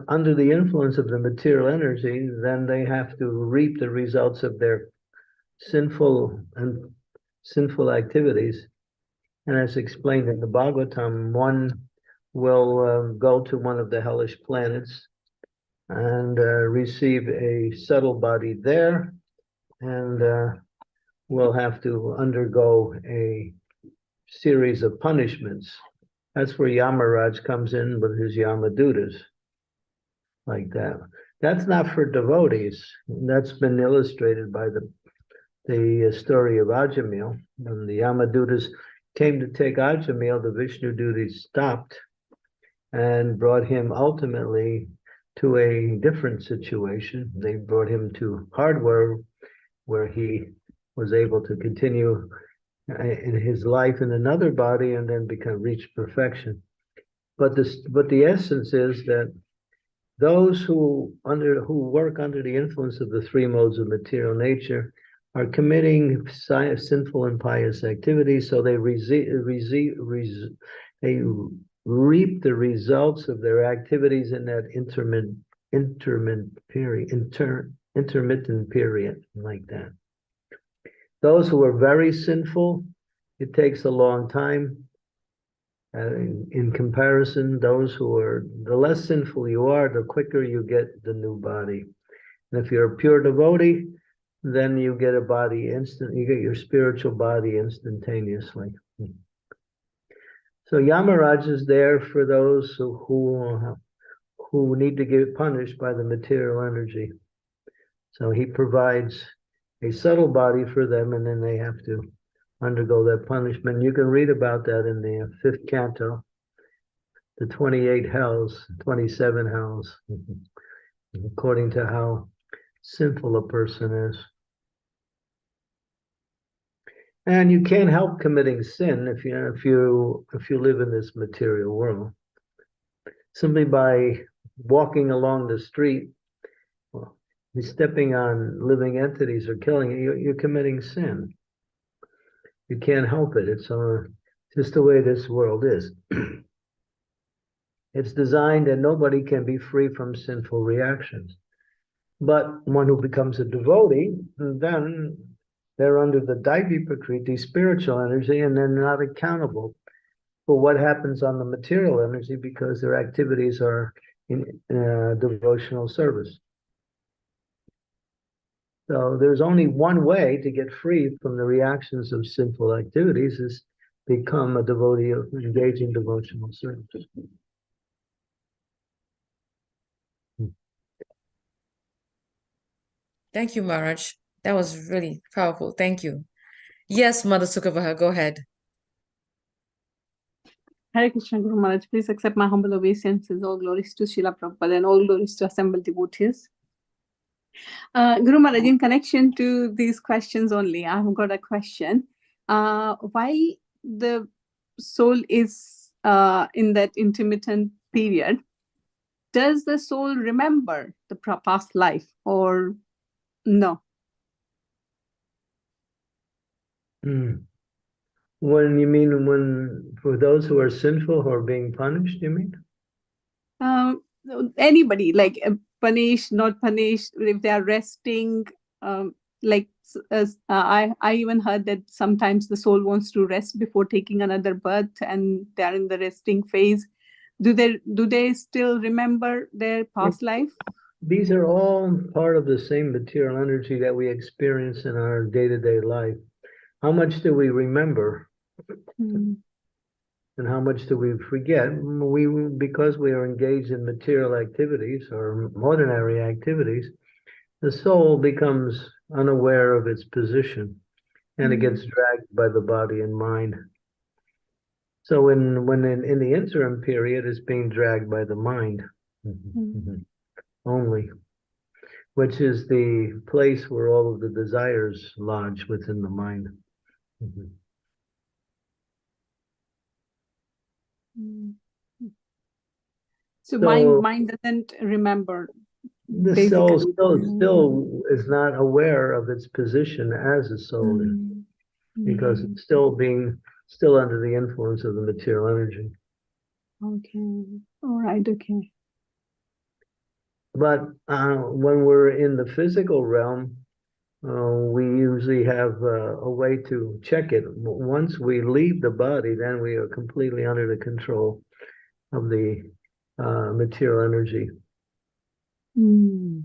S3: under the influence of the material energy, then they have to reap the results of their sinful activities. And as explained in the Bhagavatam, one will go to one of the hellish planets and receive a subtle body there, and will have to undergo a series of punishments. That's where Yamaraj comes in with his Yamadutas, like that. That's not for devotees. That's been illustrated by the story of Ajamil. When the Yamadutas came to take Ajamil, the Vishnu duties stopped and brought him ultimately to a different situation. They brought him to hardware, where he was able to continue in his life in another body and then reach perfection. But the essence is that those who work under the influence of the three modes of material nature are committing sinful and pious activities, so they reap the results of their activities in that intermittent period, like that. Those who are very sinful, it takes a long time. In comparison, those who are, the less sinful you are, the quicker you get the new body. And if you're a pure devotee, then you get a body you get your spiritual body instantaneously. So Yamaraj is there for those who need to get punished by the material energy. So he provides a subtle body for them, and then they have to undergo that punishment. You can read about that in the 5th canto, the 28 hells, 27 hells, according to how sinful a person is. And you can't help committing sin if you live in this material world. Simply by walking along the street, well, you're stepping on living entities or killing it, you're committing sin. You can't help it. It's just the way this world is. It's designed that nobody can be free from sinful reactions. But one who becomes a devotee, then they're under the Daivi Prakriti, spiritual energy, and they're not accountable for what happens on the material energy because their activities are in devotional service. So there's only one way to get free from the reactions of sinful activities, is become a devotee of engaging devotional service.
S2: Thank you, Maharaj. That was really powerful. Thank you. Yes, Mother Sukavaha, go ahead.
S5: Hare Krishna, Guru Maharaj. Please accept my humble obeisances. All glories to Srila Prabhupada and all glories to assembled devotees. Guru Maharaj, in connection to these questions only, I've got a question. Why the soul is in that intermittent period? Does the soul remember the past life or no?
S3: When for those who are sinful, who are being punished, you mean?
S5: Anybody, like punished, not punished, if they are resting, I even heard that sometimes the soul wants to rest before taking another birth and they are in the resting phase. Do they still remember their past life?
S3: These are all part of the same material energy that we experience in our day-to-day life. How much do we remember? And how much do we forget? Because we are engaged in material activities or ordinary activities, the soul becomes unaware of its position, and it gets dragged by the body and mind. So in the interim period, it's being dragged by the mind only, which is the place where all of the desires lodge within the mind.
S5: So mind doesn't remember.
S3: The soul still is not aware of its position as a soul, because it's still under the influence of the material energy.
S5: Okay. All right. Okay.
S3: But when we're in the physical realm, we usually have a way to check it. Once we leave the body, then we are completely under the control of the material energy.
S5: Mm.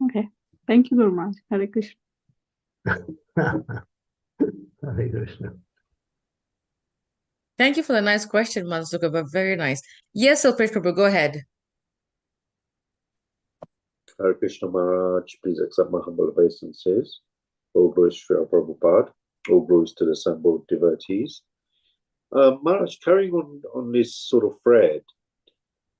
S5: Okay. Thank you, Guru Maharaj. Hare Krishna.
S3: Hare Krishna.
S2: Thank you for the nice question, Mansukha. Very nice. Yes, Silpresh Prabhu, go ahead.
S6: Hare Krishna Maharaj, please accept my humble obeisances. All glories to our Prabhupada. All glories to the assembled devotees. Maharaj, carrying on this sort of thread,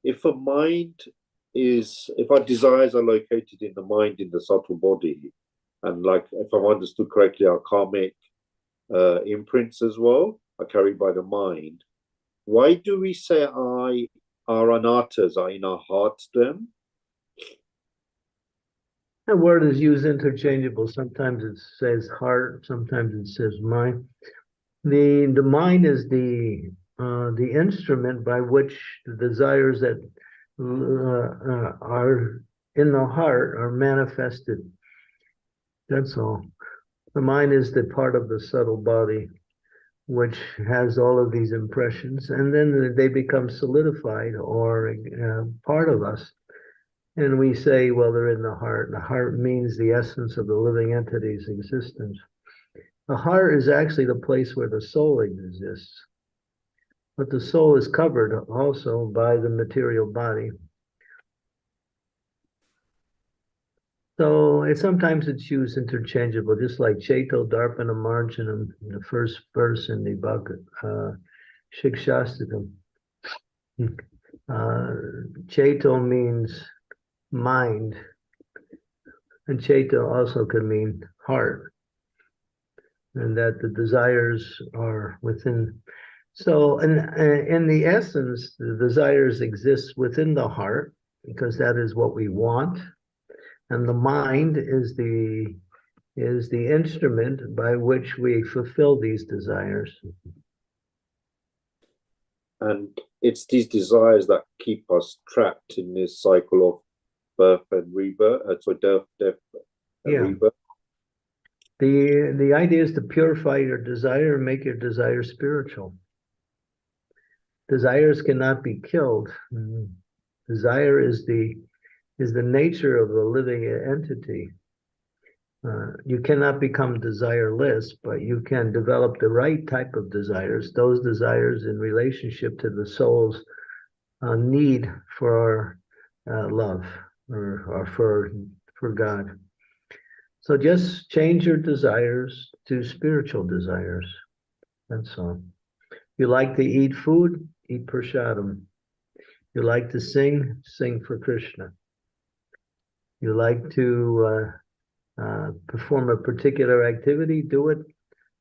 S6: if our desires are located in the mind, in the subtle body, and like if I've understood correctly, our karmic imprints as well are carried by the mind, why do we say our anarthas are in our hearts then?
S3: The word is used interchangeable. Sometimes it says heart, sometimes it says mind. The mind is the instrument by which the desires that are in the heart are manifested. That's all. The mind is the part of the subtle body which has all of these impressions, and then they become solidified or part of us. And we say, well, they're in the heart. The heart means the essence of the living entity's existence. The heart is actually the place where the soul exists. But the soul is covered also by the material body. So sometimes it's used interchangeable, just like Cheto Darpana Marjanam, in the first verse in the Bhagavad Shikshastakam. Cheto means mind, and Cheto also could mean heart, and that the desires are within. So in the essence, the desires exist within the heart, because that is what we want. And the mind is the instrument by which we fulfill these desires.
S6: And it's these desires that keep us trapped in this cycle of birth and rebirth. Death and rebirth.
S3: The idea is to purify your desire and make your desire spiritual. Desires cannot be killed. Desire is the nature of the living entity. You cannot become desireless, but you can develop the right type of desires, those desires in relationship to the soul's need for love or for God. So just change your desires to spiritual desires. That's all. You like to eat food, eat prasadam. You like to sing, sing for Krishna. You like to perform a particular activity, do it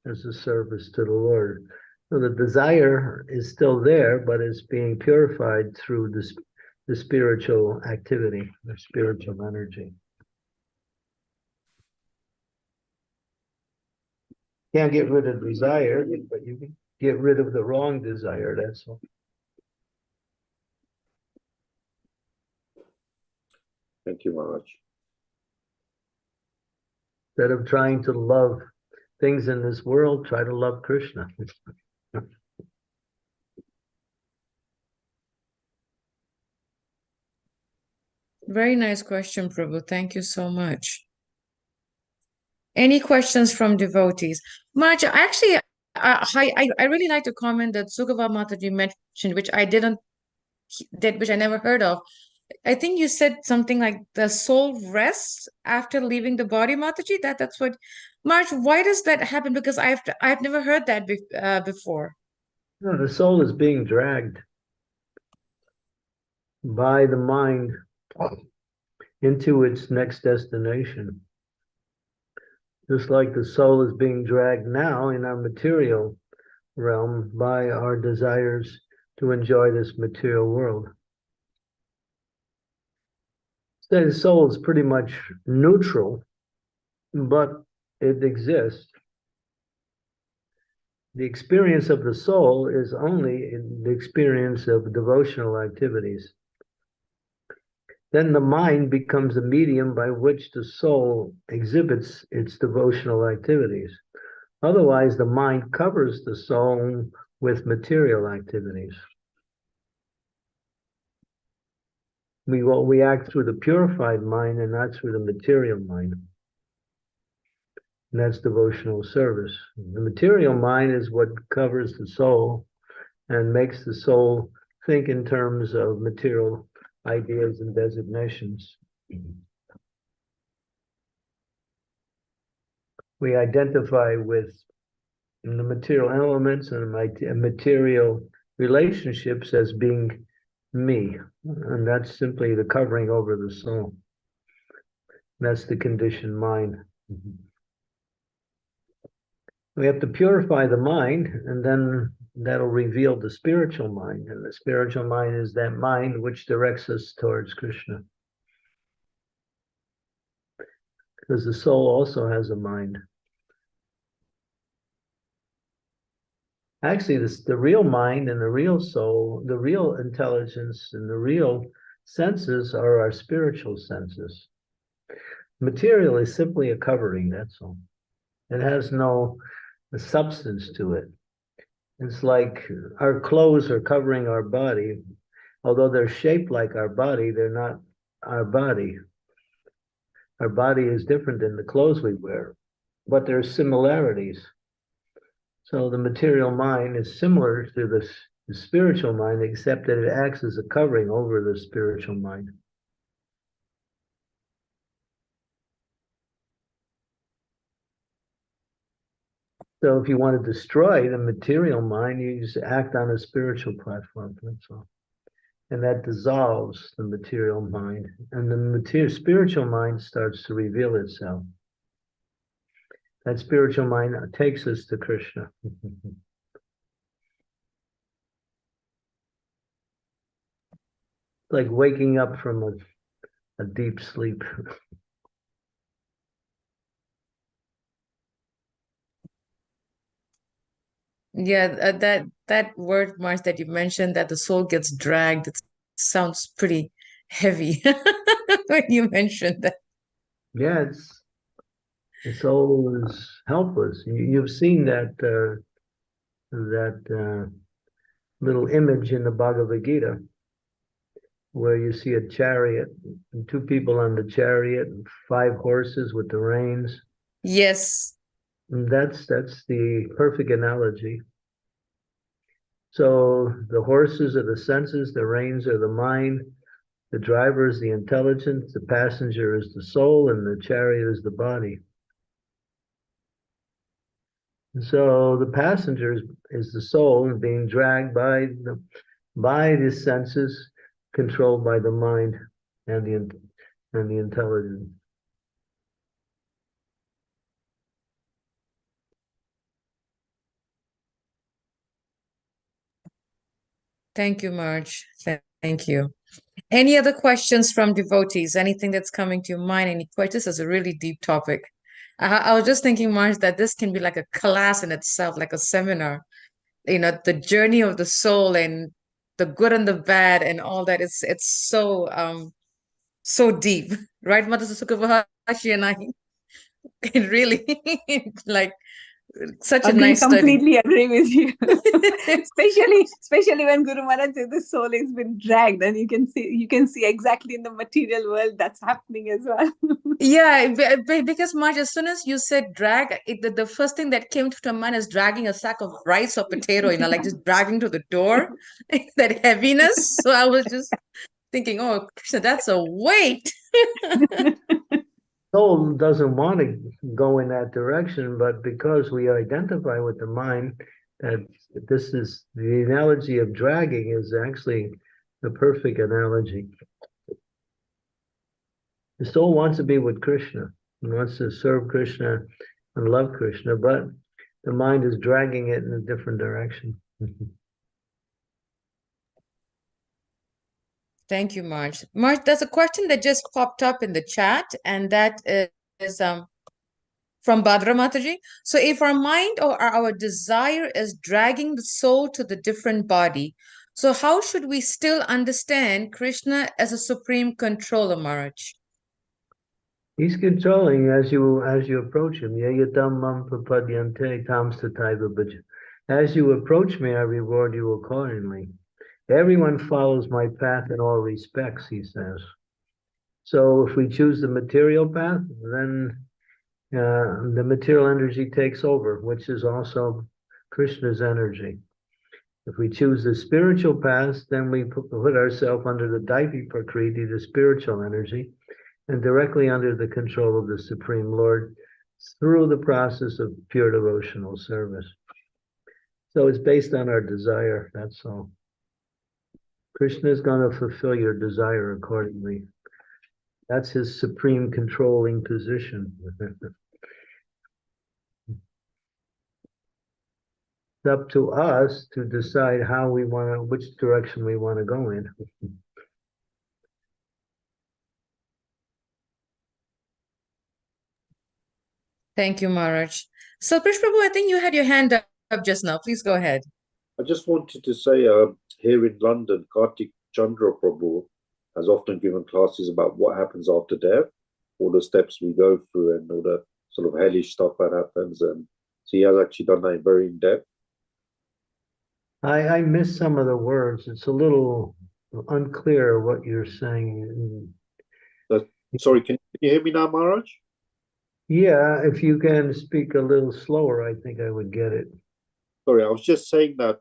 S3: as a service to the Lord. So the desire is still there, but it's being purified through the spiritual activity, the spiritual energy. Can't get rid of desire, but you can get rid of the wrong desire, that's all.
S6: Thank you, Maharaj.
S3: Instead of trying to love things in this world, try to love Krishna.
S2: Very nice question, Prabhu. Thank you so much. Any questions from devotees? Marge, actually, I really like to comment that Sugava Mataji mentioned, which I never heard of. I think you said something like the soul rests after leaving the body, Mataji. That's what, Marge. Why does that happen? Because I've never heard that before.
S3: No, the soul is being dragged by the mind into its next destination. Just like the soul is being dragged now in our material realm by our desires to enjoy this material world. The soul is pretty much neutral, but it exists. The experience of the soul is only in the experience of devotional activities. then the mind becomes a medium by which the soul exhibits its devotional activities. Otherwise, the mind covers the soul with material activities. We act through the purified mind and not through the material mind. And that's devotional service. The material mind is what covers the soul and makes the soul think in terms of material ideas and designations. We identify with the material elements and material relationships as being me, and that's simply the covering over the soul. That's the conditioned mind. We have to purify the mind, and then that'll reveal the spiritual mind, and the spiritual mind is that mind which directs us towards Krishna. Because the soul also has a mind. Actually, the real mind and the real soul, the real intelligence and the real senses are our spiritual senses. Material is simply a covering, that's all. It has no substance to it. It's like our clothes are covering our body. Although they're shaped like our body, they're not our body. Our body is different than the clothes we wear, but there are similarities. So the material mind is similar to the spiritual mind, except that it acts as a covering over the spiritual mind. So if you want to destroy the material mind, you just act on a spiritual platform, that's all. And that dissolves the material mind, and the spiritual mind starts to reveal itself. That spiritual mind takes us to Krishna. Like waking up from a deep sleep.
S2: Yeah, that word, March, that you mentioned, that the soul gets dragged, it sounds pretty heavy when you mentioned that.
S3: Yeah, the soul is helpless. You've seen that little image in the Bhagavad Gita, where you see a chariot and two people on the chariot and 5 horses with the reins.
S2: Yes.
S3: And that's the perfect analogy. So the horses are the senses, the reins are the mind, the driver is the intelligence, the passenger is the soul, and the chariot is the body. And so the passenger is the soul and being dragged by the senses, controlled by the mind and the intelligence.
S2: Thank you, Marge. Thank you. Any other questions from devotees? Anything that's coming to your mind? Any questions? This is a really deep topic. I was just thinking, Marge, that this can be like a class in itself, like a seminar. The journey of the soul and the good and the bad and all that. It's so deep, right, Mother Sukavahashi and I? It really like such a nice study.
S5: Completely agree with you. especially when Guru Maharaj says the soul has been dragged, and you can see exactly in the material world that's happening as well.
S2: Yeah, because Marge, as soon as you said drag, the first thing that came to mind is dragging a sack of rice or potato, like just dragging to the door, that heaviness. So I was just thinking, oh, Krishna, that's a weight.
S3: Soul doesn't want to go in that direction, but because we identify with the mind, that this is the analogy of dragging is actually the perfect analogy. The soul wants to be with Krishna, and wants to serve Krishna and love Krishna, but the mind is dragging it in a different direction.
S2: Thank you, Marge. Marge, there's a question that just popped up in the chat, and that is from Badra Mataji. So if our mind or our desire is dragging the soul to the different body, So how should we still understand Krishna as a supreme controller, Maharaj?
S3: He's controlling as you approach him. Yayatam mam papadyante tamstataiva bhaja. As you approach me, I reward you accordingly. Everyone follows my path in all respects, he says. So if we choose the material path, then the material energy takes over, which is also Krishna's energy. If we choose the spiritual path, then we put ourselves under the Daivi Prakriti, the spiritual energy, and directly under the control of the Supreme Lord through the process of pure devotional service. So it's based on our desire, that's all. Krishna is going to fulfill your desire accordingly. That's his supreme controlling position. It's up to us to decide how we want to, which direction we want to go in.
S2: Thank you, Maharaj. So, Krish Prabhu, I think you had your hand up just now. Please go ahead.
S6: I just wanted to say, here in London, Kartik Chandra Prabhu has often given classes about what happens after death, all the steps we go through and all the sort of hellish stuff that happens. And so he has actually done that very in depth.
S3: I miss some of the words. It's a little unclear what you're saying.
S6: Sorry, can you hear me now, Maharaj?
S3: Yeah, if you can speak a little slower, I think I would get it.
S6: Sorry, I was just saying that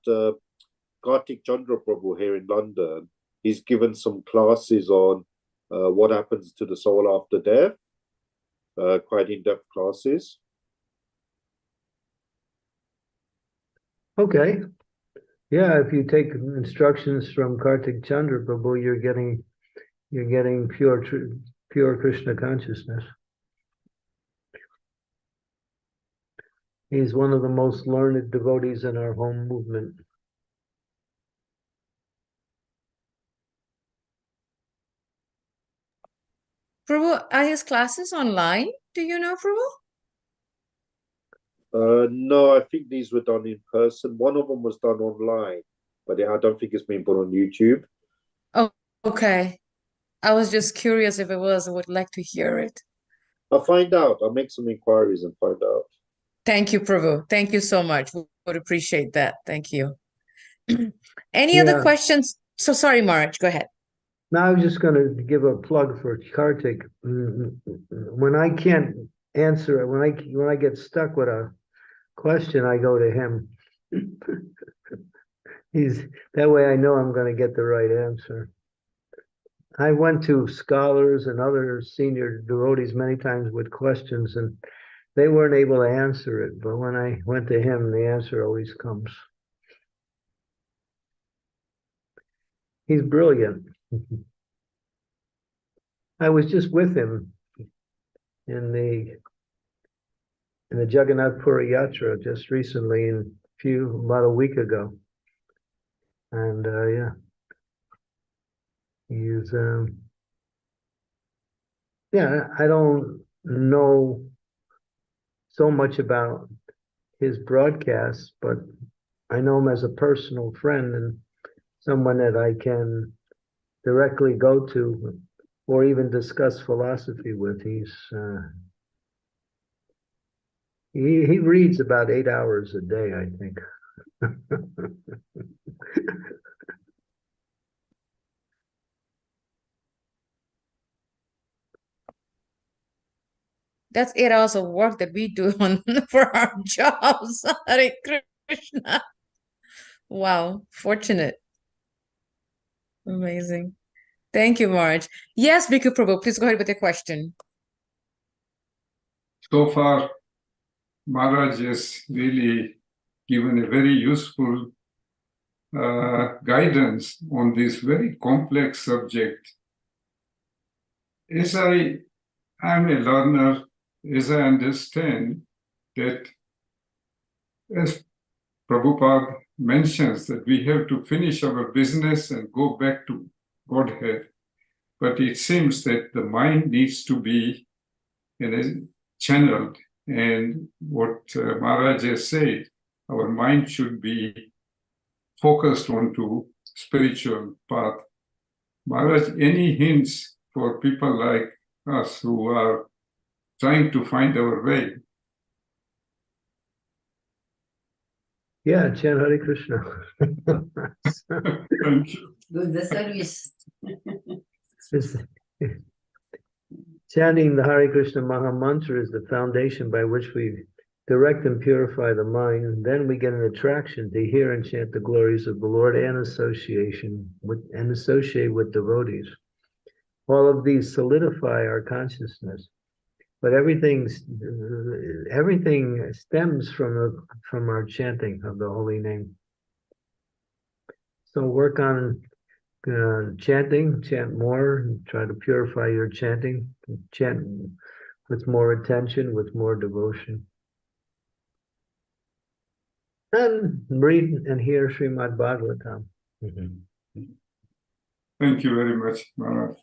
S6: Kartik Chandra Prabhu here in London, he's given some classes on what happens to the soul after death, quite in-depth classes.
S3: Okay. Yeah, if you take instructions from Kartik Chandra Prabhu, you're getting pure Krishna consciousness. He's one of the most learned devotees in our home movement.
S2: Prabhu, are his classes online? Do you know, Prabhu?
S6: No, I think these were done in person. One of them was done online, but I don't think it's been put on YouTube.
S2: Oh, okay. I was just curious if it was. I would like to hear it.
S6: I'll find out. I'll make some inquiries and find out.
S2: Thank you, Prabhu. Thank you so much. We would appreciate that. Thank you. Any other questions? So sorry, Maharaj, go ahead.
S3: Now I was just going to give a plug for Kartik. When I can't answer it, when I get stuck with a question, I go to him. That way I know I'm going to get the right answer. I went to scholars and other senior devotees many times with questions, and they weren't able to answer it. But when I went to him, the answer always comes. He's brilliant. I was just with him in the Jagannath Puri Yatra just recently, about a week ago, and yeah, he's yeah. I don't know so much about his broadcasts, but I know him as a personal friend and someone that I can directly go to or even discuss philosophy with. He reads about 8 hours a day, I think.
S2: That's 8 hours of work that we do for our jobs. Hare Krishna. Wow, fortunate. Amazing. Thank you, Maharaj. Yes, Bhikkhu Prabhu, please go ahead with your question.
S4: So far, Maharaj has really given a very useful guidance on this very complex subject. As I am a learner, as I understand that, as Prabhupada mentions, that we have to finish our business and go back to Godhead. But it seems that the mind needs to be channeled. And what Maharaj has said, our mind should be focused onto spiritual path. Maharaj, any hints for people like us who are trying to find our way?
S3: Yeah, chant Hare Krishna.
S4: Thank you.
S7: Do the service.
S3: It's- Chanting the Hare Krishna Maha Mantra is the foundation by which we direct and purify the mind. And then we get an attraction to hear and chant the glories of the Lord and associate with devotees. All of these solidify our consciousness, but everything stems from our chanting of the holy name. So work on chanting, chant more, try to purify your chanting, chant with more attention, with more devotion. And read and hear Srimad Bhagavatam.
S4: Thank you very much, Maharaj.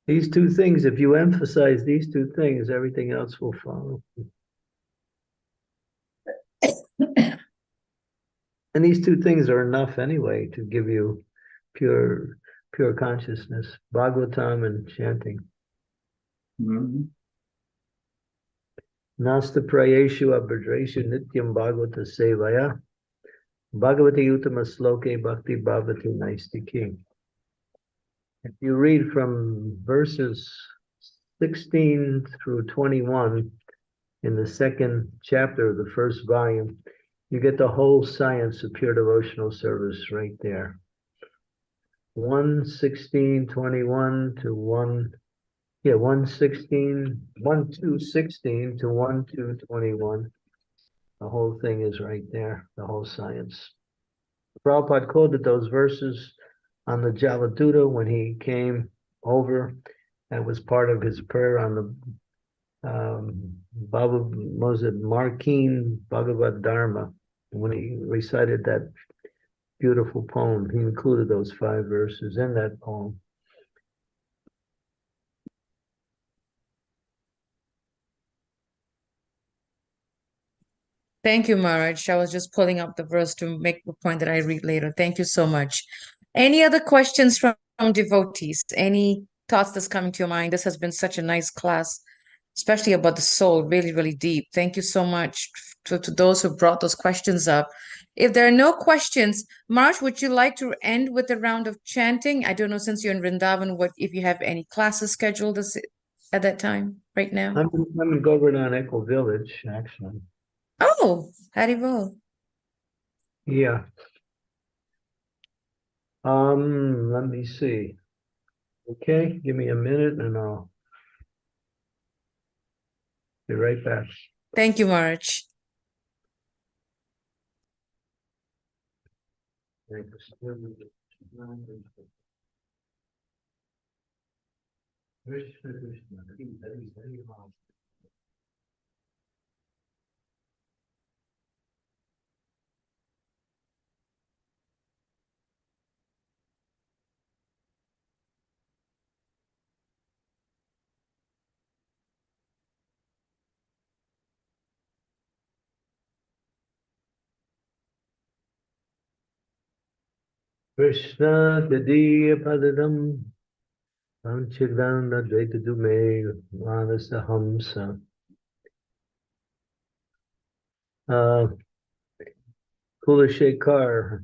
S3: These two things, if you emphasize these two things, everything else will follow. And these two things are enough anyway to give you pure consciousness, Bhagavatam and chanting.
S4: Mhm.
S3: Nasta prayeshu abhadreshu nityam bhagavata sevaya bhagavati uttama sloke bhakti bhavati naistiki. If you read from verses 16 through 21 in the second chapter of the first volume, you get the whole science of pure devotional service right there. 1:16:21 to 1:2:16 to 1:2:21. The whole thing is right there, the whole science. Prabhupada quoted those verses on the Jaladuta when he came over. That was part of his prayer on the Markeen Bhagavad Dharma. When he recited that beautiful poem, he included those 5 verses in that poem.
S2: Thank you, Maharaj. I was just pulling up the verse to make the point that I read later. Thank you so much. Any other questions from devotees? Any thoughts that's coming to your mind? This has been such a nice class, especially about the soul, really, really deep. Thank you so much to those who brought those questions up. If there are no questions, Maharaj, would you like to end with a round of chanting? I don't know, since you're in Vrindavan, if you have any classes scheduled at that time right now?
S3: I'm in Govardhan Echo Village, actually.
S2: Oh, Haribol.
S3: Yeah. Let me see. Okay, give me a minute and I'll be right back.
S2: Thank you, Maharaj.
S3: Krishna Krishna, Hari Ram. Krishna Tadiya Padadam Panchidanda Dvaita Dume Manasa Hamsa. Kulashekar,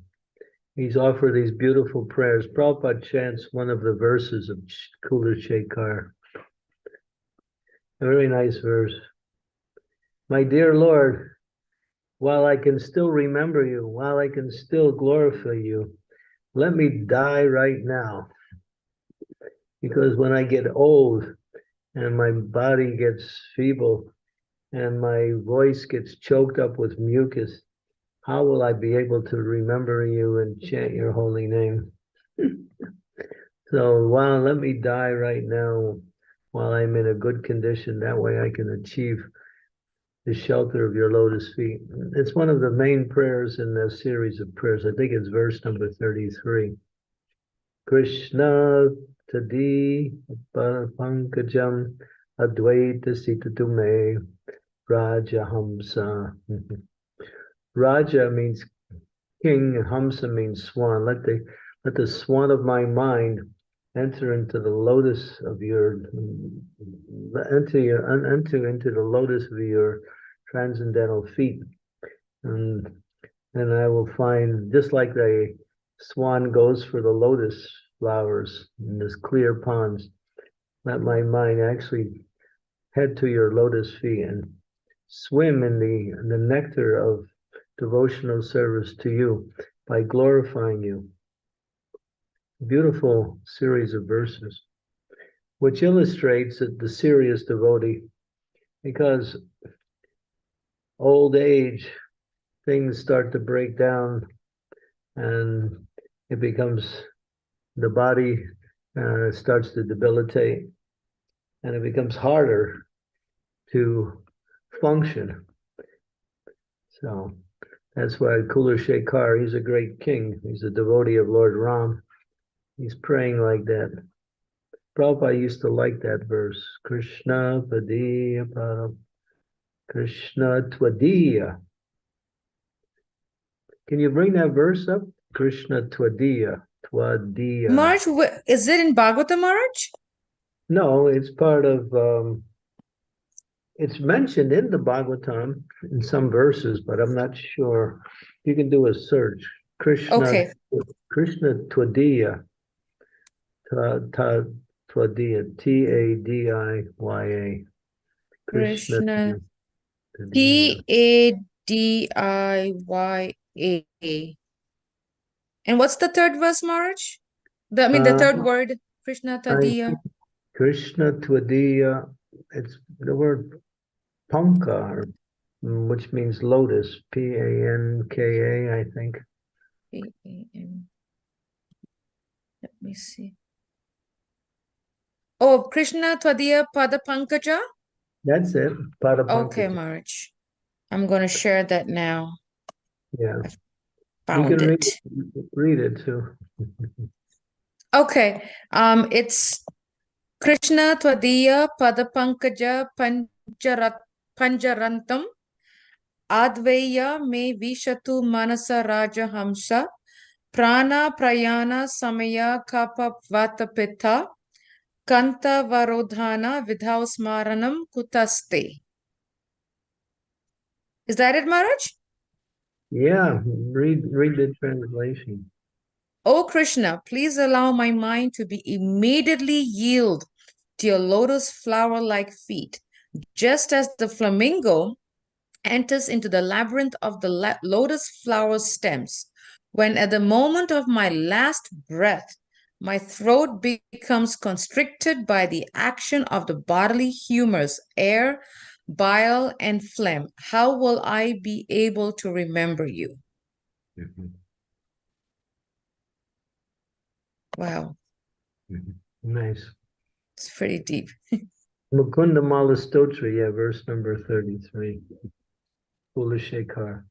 S3: he's offered these beautiful prayers. Prabhupada chants one of the verses of Kulashekar. A very nice verse. My dear Lord, while I can still remember you, while I can still glorify you, let me die right now. Because when I get old and my body gets feeble and my voice gets choked up with mucus, how will I be able to remember you and chant your holy name? So let me die right now while I'm in a good condition. That way I can achieve the shelter of your lotus feet. It's one of the main prayers in the series of prayers. I think it's verse number 33. Krishna Tadi Pankajam Advaita Sitatume Raja Hamsa. Raja means king, Hamsa means swan. Let let the swan of my mind enter into the lotus of your enter into the lotus of your transcendental feet, and I will find, just like the swan goes for the lotus flowers in this clear ponds, let my mind actually head to your lotus feet and swim in the nectar of devotional service to you by glorifying you. Beautiful series of verses, which illustrates that the serious devotee, because old age, things start to break down and it becomes, the body starts to debilitate and it becomes harder to function. So that's why Kula Shekhar, he's a great king. He's a devotee of Lord Ram. He's praying like that. Prabhupada used to like that verse. Krishna Padiya Param. Krishna Tvadiya. Can you bring that verse up? Krishna Tvadiya. Tvadiya.
S2: Maharaj, is it in Bhagavatam, Maharaj?
S3: No, it's part of, it's mentioned in the Bhagavatam in some verses, but I'm not sure. You can do a search. Krishna,
S2: Okay.
S3: Krishna Tvadiya. Tvadiya. Tadiya.
S2: Krishna,
S3: Tvadiya.
S2: Tadiya. And what's the third verse, Maharaj? The third word, Krishna Tadiya.
S3: Krishna Tvadiya, it's the word panka, which means lotus, Panka, I think.
S2: P-A-N. Let me see. Oh, Krishna Tvadiya Pada Pankaja?
S3: That's it, Pada
S2: Okay,
S3: Pankaja.
S2: Maharaj. I'm going to share that now.
S3: Yeah, you
S2: Found
S3: can
S2: it.
S3: read it too.
S2: Okay. It's Krishna Tvadiya Pada Pankaja Panjarantam Adveya me Vishatu Manasa Raja Hamsa Prana Prayana Samaya Kapa Vatapita Kanta Varodhana Vidhau Smaranam Kutaste. Is that it, Maharaj?
S3: Yeah, read the translation.
S2: O Krishna, please allow my mind to be immediately yield to your lotus flower-like feet, just as the flamingo enters into the labyrinth of the lotus flower stems. When at the moment of my last breath, my throat becomes constricted by the action of the bodily humors, air, bile, and phlegm, how will I be able to remember you? Wow,
S3: Nice.
S2: it's pretty deep.
S3: Mukunda Mala Stotra, yeah, verse number 33. Kula Shekhar.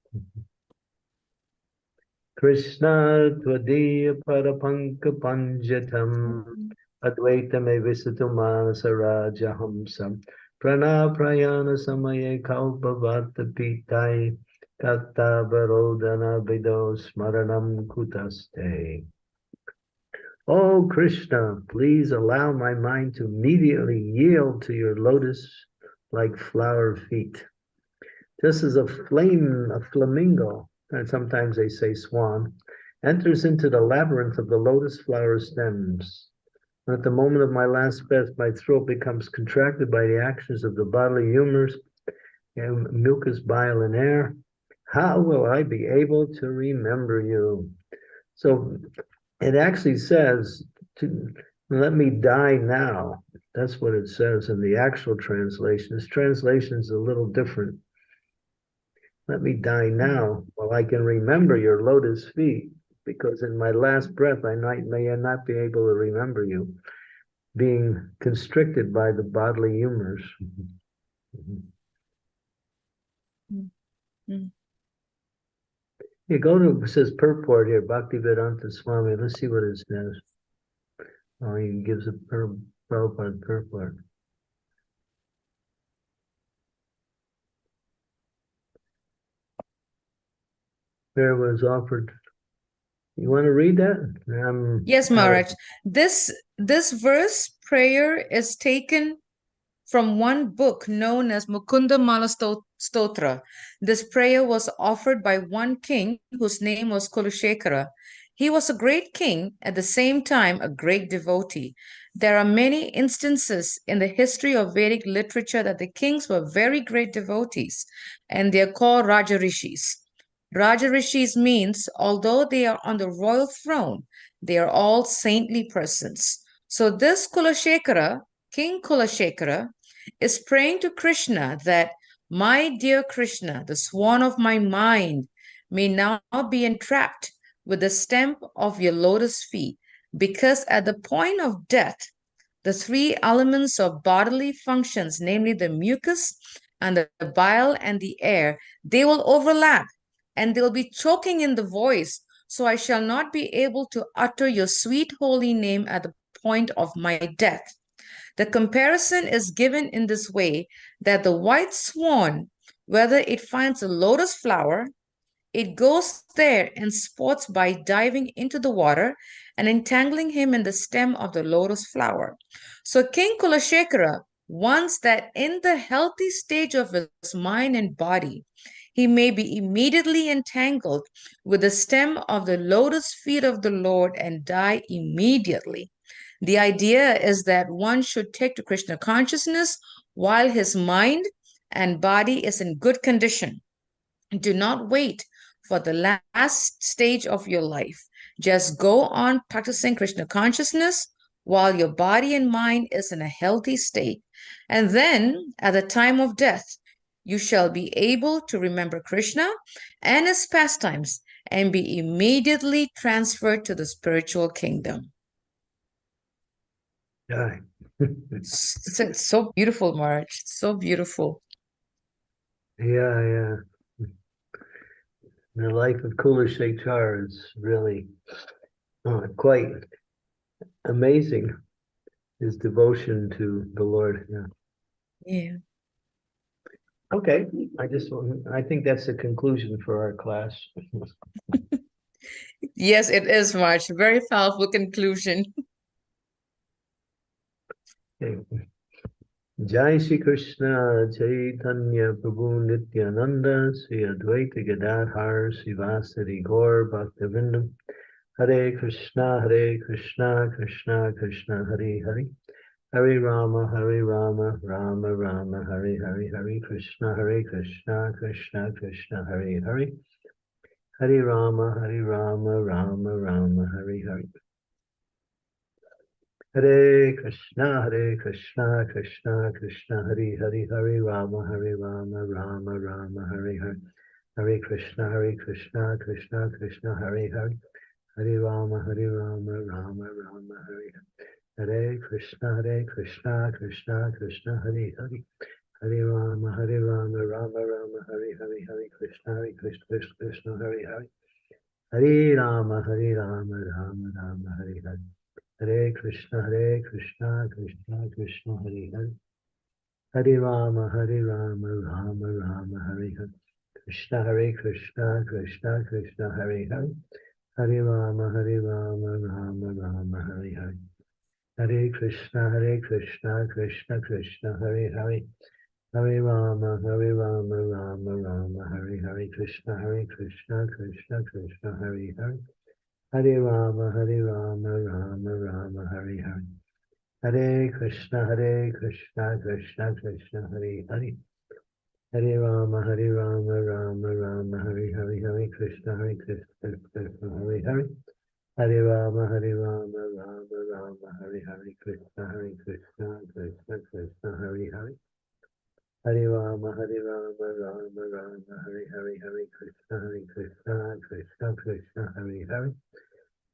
S3: Krishna Tvadiya Parapanka Panjatam Advaitame Visitu Manasa Raja Hamsam Prana Prayana Samaye Kalpavata Pitai Katta Varodhana Vido Smaranam Kutaste. Oh Krishna, please allow my mind to immediately yield to your lotus like flower feet. Just as a flamingo, and sometimes they say swan, enters into the labyrinth of the lotus flower stems. And at the moment of my last breath, my throat becomes contracted by the actions of the bodily humors, and mucus, bile, and air. How will I be able to remember you? So it actually says, to let me die now. That's what it says in the actual translation. This translation is a little different. Let me die now while I can remember your lotus feet, because in my last breath I may not be able to remember you, being constricted by the bodily humors. You go to, it says purport here, Bhaktivedanta Swami. Let's see what it says. Oh, he gives a Prabhupada purport. Prayer was offered You want to read that?
S2: Yes, Maharaj. This verse prayer is taken from one book known as Mukunda Mala Stotra. This prayer was offered by one king whose name was Kulashekara. He was a great king, at the same time a great devotee. There are many instances in the history of Vedic literature that the kings were very great devotees, and they are called Rajarishis. Rajarishis means although they are on the royal throne, they are all saintly persons. So this Kulashekara, King Kulashekara, is praying to Krishna that my dear Krishna, the swan of my mind, may now be entrapped with the stem of your lotus feet, because at the point of death, the three elements of bodily functions, namely the mucus and the bile and the air, they will overlap and they'll be choking in the voice. So I shall not be able to utter your sweet holy name at the point of my death. The comparison is given in this way that the white swan, whether it finds a lotus flower, it goes there and sports by diving into the water and entangling him in the stem of the lotus flower. So King Kulashekara wants that in the healthy stage of his mind and body, he may be immediately entangled with the stem of the lotus feet of the Lord and die immediately. The idea is that one should take to Krishna consciousness while his mind and body is in good condition. Do not wait for the last stage of your life. Just go on practicing Krishna consciousness while your body and mind is in a healthy state. And then at the time of death, you shall be able to remember Krishna and his pastimes and be immediately transferred to the spiritual kingdom.
S3: Yeah.
S2: It's so beautiful, Marge. So beautiful.
S3: Yeah. The life of Kulashekara is really quite amazing. His devotion to the Lord. Yeah.
S2: Yeah.
S3: Okay. I think that's the conclusion for our class.
S2: Yes, it is, Marge. Very powerful conclusion.
S3: Okay. Jai Shri Krishna Chaitanya Prabhu Nityananda Sri Advaita Gadadhar Sivasari Gaur Bhaktivinoda Hare Krishna Krishna Krishna Hare Hare Hare Rama Rama Rama Hare Hare Krishna Krishna Krishna Hare Hare Hare Rama Rama Hare Hare Hare Krishna Krishna Krishna Hare Hare Hare Rama Rama Hare Hare Hare Krishna Krishna Krishna Hare Hare Hare Rama Rama Hare Hare Hare Krishna Krishna Krishna Hare Hare Hare Rama Rama Hare Hare Hare Krishna Krishna Hare Hare Hare Rama Rama Hare Hare Hare Krishna Krishna Krishna Hare Hare Hare Rama Rama Hare Hare Krishna Krishna Krishna Hare Hare Hare Rama Rama Hare Hare Hare Krishna Krishna Hare Hare Hare Rama Rama Hare Hare Krishna Krishna Krishna Hare Hare Hare Rama Rama Hare Hare Hare Krishna Krishna Krishna Hare Hare Hare Rama Rama Hare Hare Hare Krishna Krishna Hare Hare Hare Rama Rama Hare Hare Krishna Krishna Hare Hare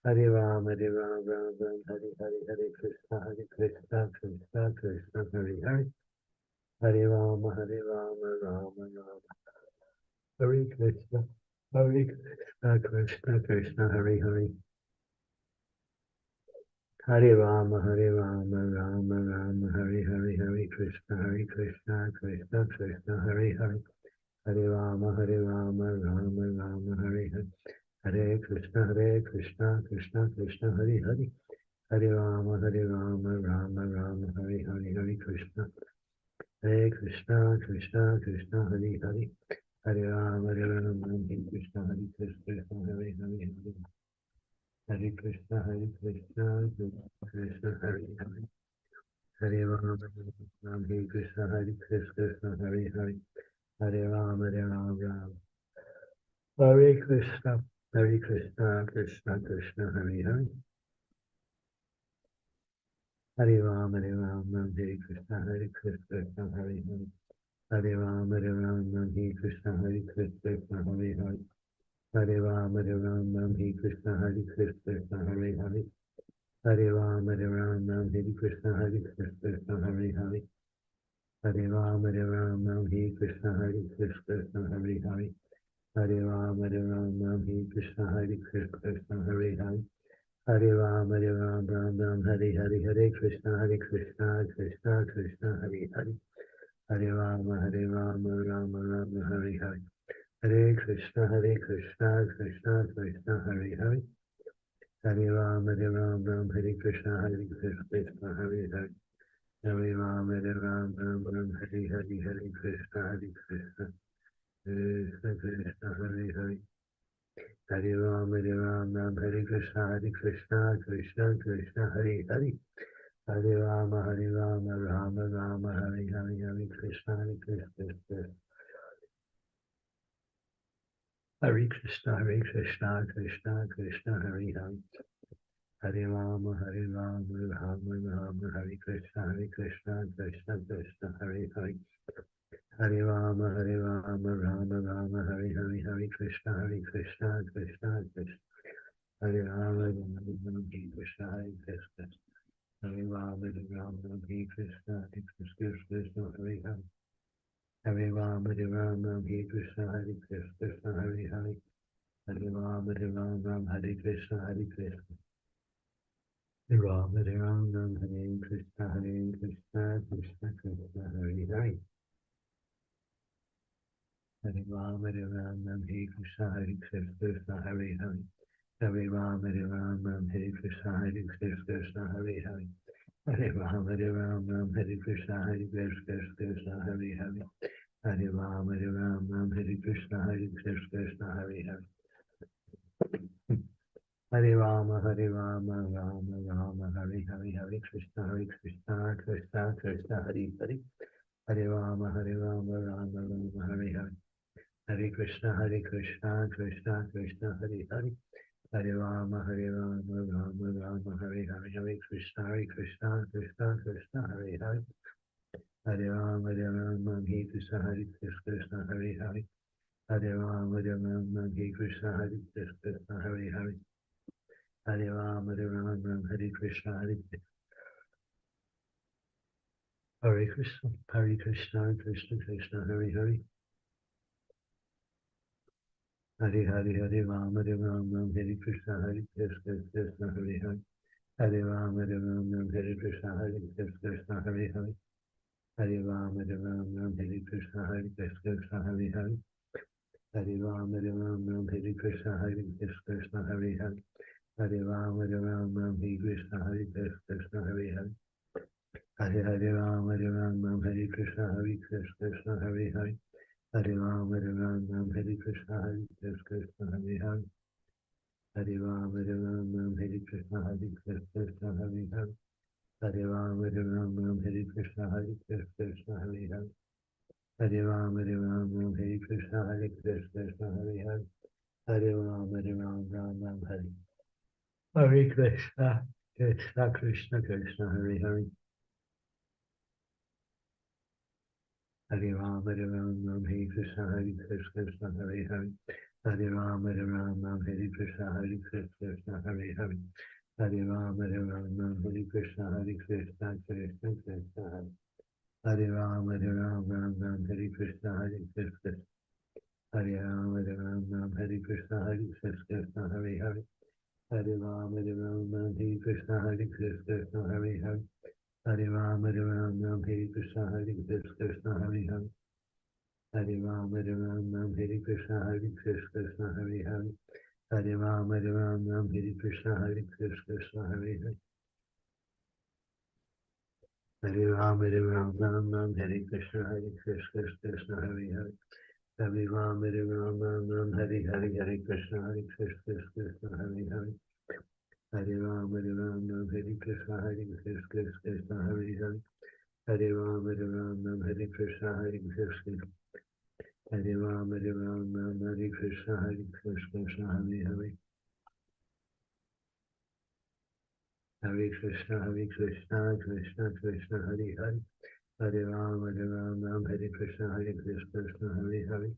S3: Hare Rama Rama Hare Hare Krishna Krishna Hare Hare Hare Rama Hare Krishna Krishna Hare Hare Hare Rama Rama Hare Krishna Krishna Hare Hare Hare Rama Rama Hare Hare Krishna Krishna Krishna Hare Hare Hare Rama Rama Hare Hare Hare Krishna, Krishna Krishna, Hare Hare. Hare Rama, Rama Rama, Hare Hare, Hare Krishna. Hare Krishna, Krishna Krishna, Hare Hare. Hare Rama, Hare Krishna, Hare Krishna, Hare Hare, Hare Krishna, Krishna Krishna, Hare Hare. Hare Rama, Hare Krishna, Hare Krishna, Hare Hare. Hare Rama, Rama. Hare Krishna, Krishna Krishna, Hare Hare. Hare Rama, Hare Krishna, Hare Krishna, Hare Hare. Hare Rama, Hare Krishna, Hare Krishna, Hare Hare. Hare Rama, Hare Krishna, Hare Krishna, Hare Hare. Hare Rama, Hare Krishna, Hare Krishna, Hare Hare. Hare Rama, Hare Krishna, Hare Krishna, Hare Hare. Hare Rama, Hare Krishna, Hare Krishna, Hare Hare. Hare Rama, Hare Hare Krishna, Krishna Krishna, Hare Hare. Hare Rama, Rama Rama, Hare Hare. Hare Krishna, Krishna Krishna, Hare Hare. Hare Rama, Hare Krishna, Krishna, Hare Hare. Hare Rama, Hare Hare Krishna, Krishna Krishna, Hare Hare. Hare Rama, Hare Krishna, Krishna Krishna, Hare Hare. Hare Rama, Rama Rama, Hare Hare, Hare Krishna, Krishna. Hare Krishna, Krishna Krishna, Hare Hare. Hare Rama, Rama Rama, Hare Krishna, Krishna Krishna, Hare Hare. Hare Rama, Rama Rama, Hare Hare, Hare Krishna, Krishna Krishna. Hare Rama, Rama Krishna, Hare Krishna. Hare Rama, Hare Krishna, Krishna, Hare Hare. Hare Rama, Hare Krishna, Hare Krishna, Hare Hare. Hare Rama, Hare Krishna, Hare Krishna. Hare Rama, Hare Krishna, Krishna Krishna, Hare Hare. Hare Rama, Hare Krishna, Hare Krishna, Hare Hare. Hare Rama, Hare Krishna, Hare Krishna, Hare Hare. Hare Rama, Hare Krishna, Hare Krishna, Hare Hare. Hare Rama, Hare Krishna, Hare Krishna, Hare Hare. Hare Rama, Rama Rama, Hare Hare, Hare Krishna, Krishna Krishna, Hare Hare. Hare Rama, Rama Rama, Hare Hare. Hare Krishna, Krishna Krishna, Hare Hare. Hare Rama, Rama Rama, Hare Hare. Hare Krishna, Krishna Krishna, Hare Hare. Hare Rama, Hare Krishna, Krishna, Hare Hare. Hare Rama, Hare Krishna, Krishna, Hare Hare. Hare Rama, Hare Krishna, Hare Krishna, Krishna Krishna, Hare Hare. Hare Hare Rama, Hare Krishna, Krishna, Hare Hare. Hare Rama, Hare Krishna, Krishna, Hare Hare. Hare Rama, Hare Krishna, Krishna, Hare Hare. Hare Rama, Hare Krishna, Krishna, Hare Hare. Hare Rama, Hare Krishna, Krishna, Hare Hare. Hare Rama, Hare Krishna, Krishna, Hare Hare. Hare Rama, Hare Krishna, Krishna, Hare Hare. Hare Rama, Hare Krishna, Krishna, Hare Hare. Hare Rama, Hare Krishna, Krishna, Hare Hare. Hare Rama, Hare Krishna, Krishna, Hare Hare. Hare Rama, Rama Hare. Hare Krishna, Krishna Krishna, Hare Hare. Hare Rama, Hare Krishna, Krishna, Hare Hare. Hare Rama, Hare Krishna, Krishna, Hare Hare. Hare Rama, Hare Krishna, Krishna, Krishna, Hare. Hare Rama, Hare Krishna, Krishna. Hare Rama, Hare Krishna, Krishna, Hare Hare. Hare Rama, Hare Krishna, Krishna, Hare Hare. Hare Rama, Hare Krishna, Krishna, Hare Hare. Hare Rama, Hare Krishna, Krishna, Hare Hare. Hare Ram, Hare Krishna, Krishna, Hare Hare. Hare Ram, Hare Krishna, Krishna, Hare Hare. Hare Ram, Hare Hare Krishna, Krishna, Hare Hare. Hare Ram, Hare Krishna, Krishna, Hare Hare. Hare Ram, Hare Krishna, Krishna. Hare Ram, Hare Krishna, Krishna, Hare Hare. Hare Krishna, Krishna, Krishna, Hare Hare. Hare Ram, Hare Krishna, Krishna, Hare Hare.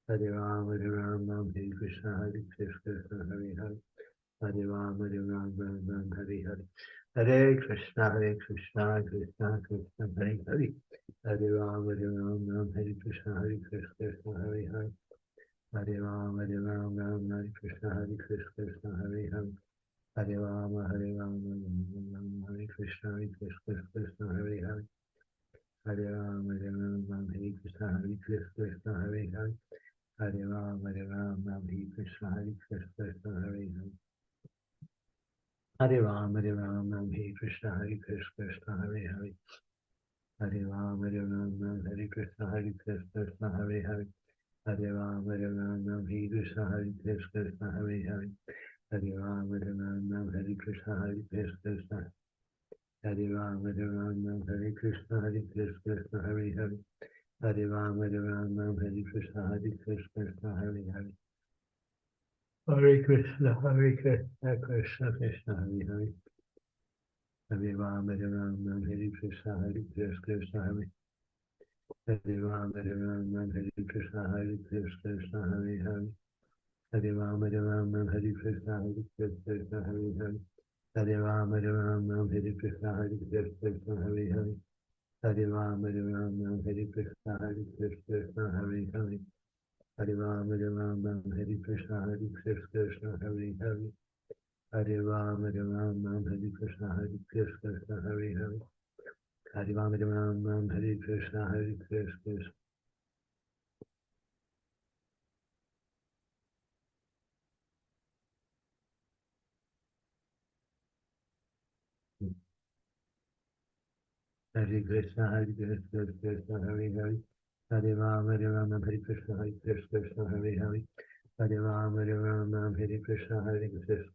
S3: Hare Ram, Hare Krishna, Krishna, Hare Hare. Hare Ram, Hare Hare. Hare Krishna, Krishna, Krishna, Hare Hare. Hare Ram, Hare Krishna, Krishna, Hare Hare. Hare Ram, Hare Krishna, Krishna, Hare Hare. Hare Ram, Hare Krishna, Krishna, Hare Hare. Hare Ram, Hare Krishna, Krishna, Hare Hare. Hare Ram, Hare Krishna, Krishna, Hare Hare. Hare Ram, Hare Krishna, Krishna, Hare Hare. Hare Ram, Hare Krishna, Krishna, Hare Hare. Hare Ram, Hare Krishna, Krishna, Hare Hare. Hare Ram, Hare Krishna, Krishna. Hare Ram, Hare Krishna, Krishna, Hare Hare. Hare Ram, Hare Krishna, Krishna, Hare Hare. Hare Krishna, Krishna, Krishna, Hare Hare. Hare Ram, Hare Krishna, Krishna, Hare. Hare Ram, Hare Krishna, Krishna, Hare Hare. Hare Ram, Hare Krishna, Krishna, Hare Hare. Hare Ram, Hare Krishna, Krishna, Hare Hare. Hare Ram, Hare Krishna, Krishna, Hare Hare. Hare Ram, Hare Krishna, Krishna, Hare Hare. Hare Ram, Hare Krishna, Krishna, Hare Hare. Hare Ram, Hare Krishna, Krishna. Hare Krishna, Krishna, Hare Hare. Hare Ram, Hare Krishna, Krishna, Hare Hare. Hare Ram, Hare Krishna,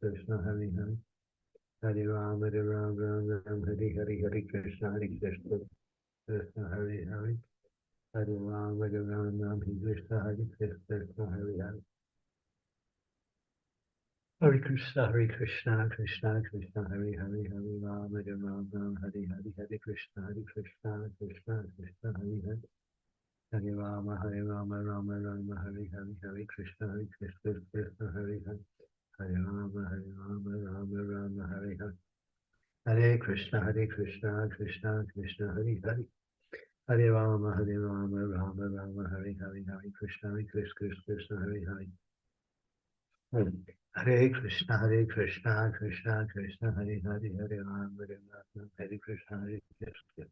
S3: Krishna, Hare Hare. Hare Ram, Hare Hare Krishna, Krishna, Hare Hare. Hare Ram, Hare Krishna, Krishna, Hare Hare. Hare Krishna, Krishna, Krishna, Hare Hare. Hare Ram, Hare Hare Krishna, Krishna, Krishna, Hare Hare. Hare Rama, Rama Rama, Hare Hare, Hare Krishna, Krishna, Hare Hare. Hare Rama, Rama Rama, Hare Hare. Hare Krishna, Krishna, Krishna, Hare Hare. Hare Rama, Rama Rama, Hare Hare, Hare Krishna, Krishna, Hare Hare. Hare Krishna, Krishna, Krishna, Hare Hare. Hare Rama, Hare Krishna, Krishna.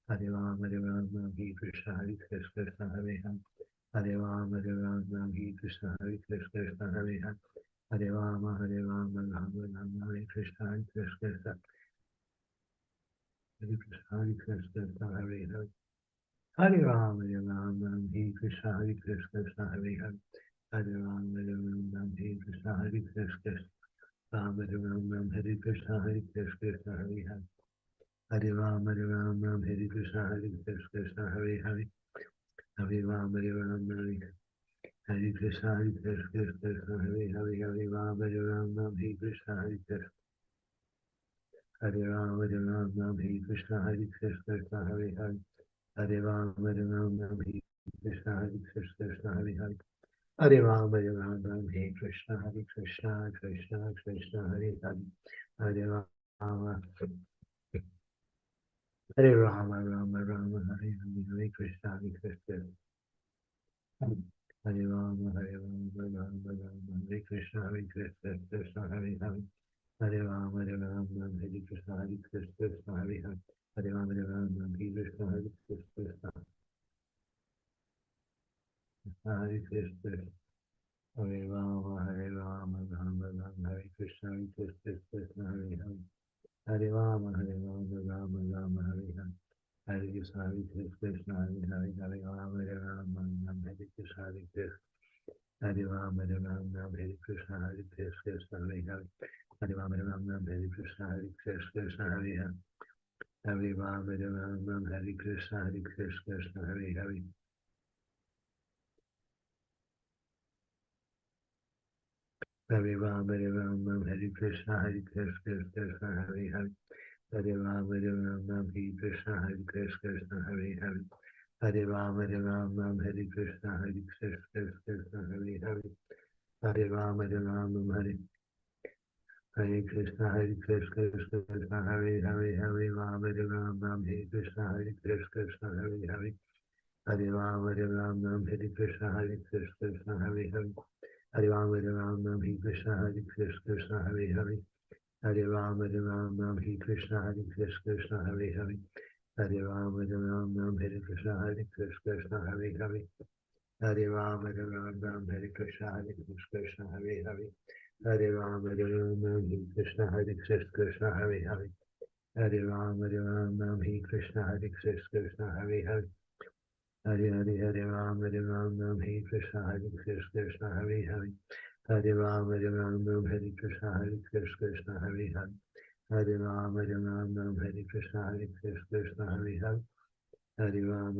S3: Hare Ram, Hare Krishna, Krishna, Hare Hare. Hare Ram, Hare Krishna, Krishna, Hare Hare. Hare Ram, Hare Krishna, Krishna. Hare Krishna, Hare Hare. Hare Ram, Hare Krishna, Krishna, Hare Hare. Hare Ram, Hare Krishna, Krishna. Ram, Hare Krishna, Krishna, Hare Hare. Hare Ram, Hare Krishna, Krishna, Hare Hare. Hare Ram, Hare Krishna, Krishna, Hare Hare. Hare Ram, Hare Krishna, Krishna. Hare Ram, Hare Krishna, Krishna, Hare Hare. Hare Ram, Hare Krishna, Krishna, Hare Hare. Hare Ram, Hare Krishna, Krishna, Hare Hare. Hare Ram, Hare Rama, Rama, Hare Hare, Hare Krishna, Krishna. Hare Rama, Rama, Hare Krishna, Krishna, Hare Hare. Hare Rama, Hare Krishna, Krishna, Hare Hare. Hare Rama, Hare Krishna, Krishna, Hare Krishna. Hare Rama, Rama, Hare Krishna, Krishna, Hare Hare. Hare Rama, Rama Rama, Hare Hare. Hare Krishna, Krishna, Hare Hare. Hare Rama, Hare Krishna, Hare Krishna. Hare Rama, Hare Krishna, Hare Krishna, Hare Hare. Hare Rama, Hare Krishna, Hare Krishna, Hare Hare. Hare Rama, Hare Krishna, Hare Krishna, Hare Hare. Hare Rama, Hare Krishna, Hare Krishna, Hare Hare. Hare Rama, Hare Krishna, Hare Krishna, Hare Hare. Hare Rama, Hare Krishna, Hare Krishna, Hare Hare. Hare Rama, Hare Krishna, Hare Krishna, Hare Hare. Hare Rama, Hare Krishna, Hare Krishna, Hare Hare. Hare Rama, Hare Krishna, Hare Krishna, Hare Hare. Hare Rama, Hare Krishna, Hare Krishna, Hare Hare. Hare Rama, Hare Krishna, Hare Krishna, Hare Hare. Hare Rama, Hare Krishna, Hare Krishna, Hare Hare. Hare Rama, Hare Krishna, Hare Krishna, Hare Hare. Hare Rama, Hare Krishna, Hare Krishna, Hare Hare. Hare Rama, Hare Krishna, Hare Krishna, Hare Hare. Hare Rama, Hare Krishna, Hare Krishna, Hare Hare. Hare Rama, Hare Krishna, Hare Krishna, Hare Hare. Hare Rama, Hare Krishna, Hare Krishna, Hare Hare. Hare Rama, Hare Krishna, Hare Krishna, Hare Hare. Hare Rama,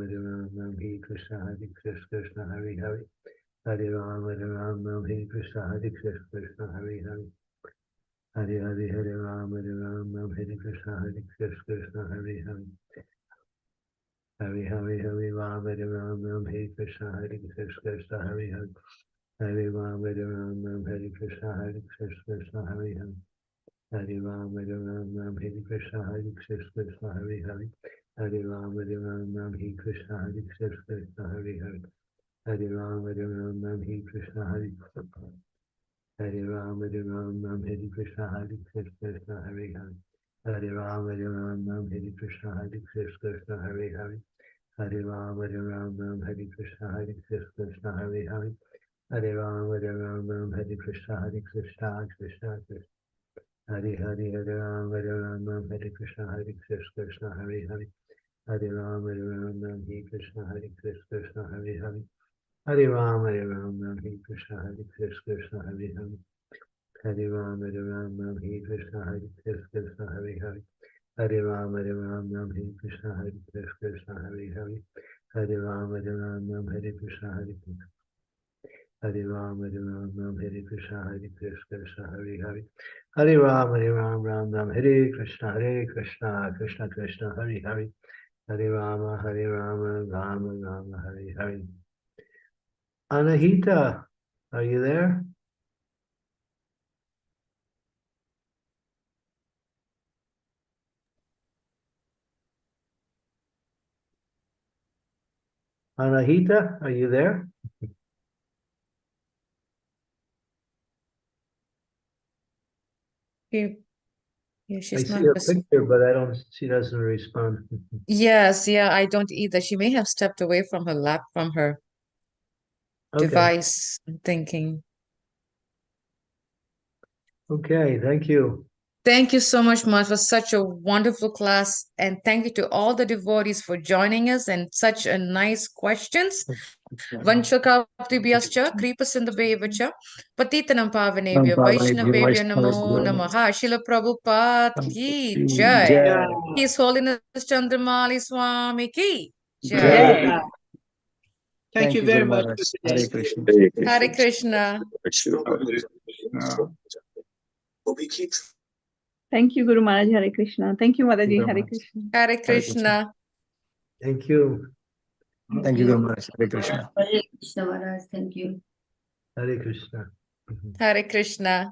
S3: Hare Krishna, Hare Krishna, Hare Hare. Hare Rama, Hare Krishna, Hare Krishna, Hare Hare. Hare Rama, Hare Krishna, Hare Krishna, Hare Hare. Hare Rama, Hare Krishna, Hare Krishna, Hare Hare. Hare Rama, Hare Krishna, Hare Krishna, Hare Hare. Hare Rama, Hare Krishna, Hare Krishna, Hare Hare. Hare Rama, Hare Krishna, Hare Hare Rama, Hare Krishna, Hare Krishna, Hare Hare. Hare Rama, Hare Krishna, Hare Krishna, Hare Hare. Hare Rama, Hare Krishna, Hare Krishna, Hare Hare. Hare Rama, Hare Krishna, Hare Krishna, Krishna Krishna. Hare Rama, Hare Krishna, Hare Krishna, Hare Hare. Hare Rama, Hare Krishna, Hare Krishna, Hare Hare. Hare Rama, Hare Krishna, Hare Krishna, Hare Hare. Hare Rama, Hare Krishna, Hare Krishna, Hare Hare. Hare Rama, Hare Krishna, Hare Krishna, Hare Hare. Hare Rama, Hare Krishna, Hare Krishna. Hare Rama, Hare Krishna, Hare Krishna, Hare Hare. Hare Rama, Hare Krishna, Krishna Krishna, Hare Hare. Hare Rama, Rama Rama, Hare Hare. Anahita, are you there? Anahita, are you there?
S2: Yeah,
S3: I
S2: she's
S3: see
S2: not
S3: her
S2: listening.
S3: picture, but she doesn't respond.
S2: Yes, yeah, I don't either. She may have stepped away from her
S3: Okay,
S2: device, I'm thinking.
S3: okay, thank you.
S2: Thank you so much, Maj, for such a wonderful class. And thank you to all the devotees for joining us and such a nice questions. Vanchakavtibhyascha, Kripasindabevacha, Patitanam Pavanebhyo, Vaishnavebhyo Namo Namaha, Srila Prabhupada ki jai. His Holiness Candramauli Swami ki jai.
S7: Thank you very much.
S8: Hare Krishna.
S2: Hare Krishna.
S5: Thank you, Guru Maharaj. Hare Krishna. Thank you, Mataji.
S8: Guru
S5: Hare
S8: Maharaj.
S5: Krishna.
S2: Hare Krishna.
S3: Thank you.
S8: Thank you, Guru Maharaj. Hare Krishna.
S9: Hare Krishna Maharaj, thank you.
S3: Hare Krishna.
S2: Hare Krishna.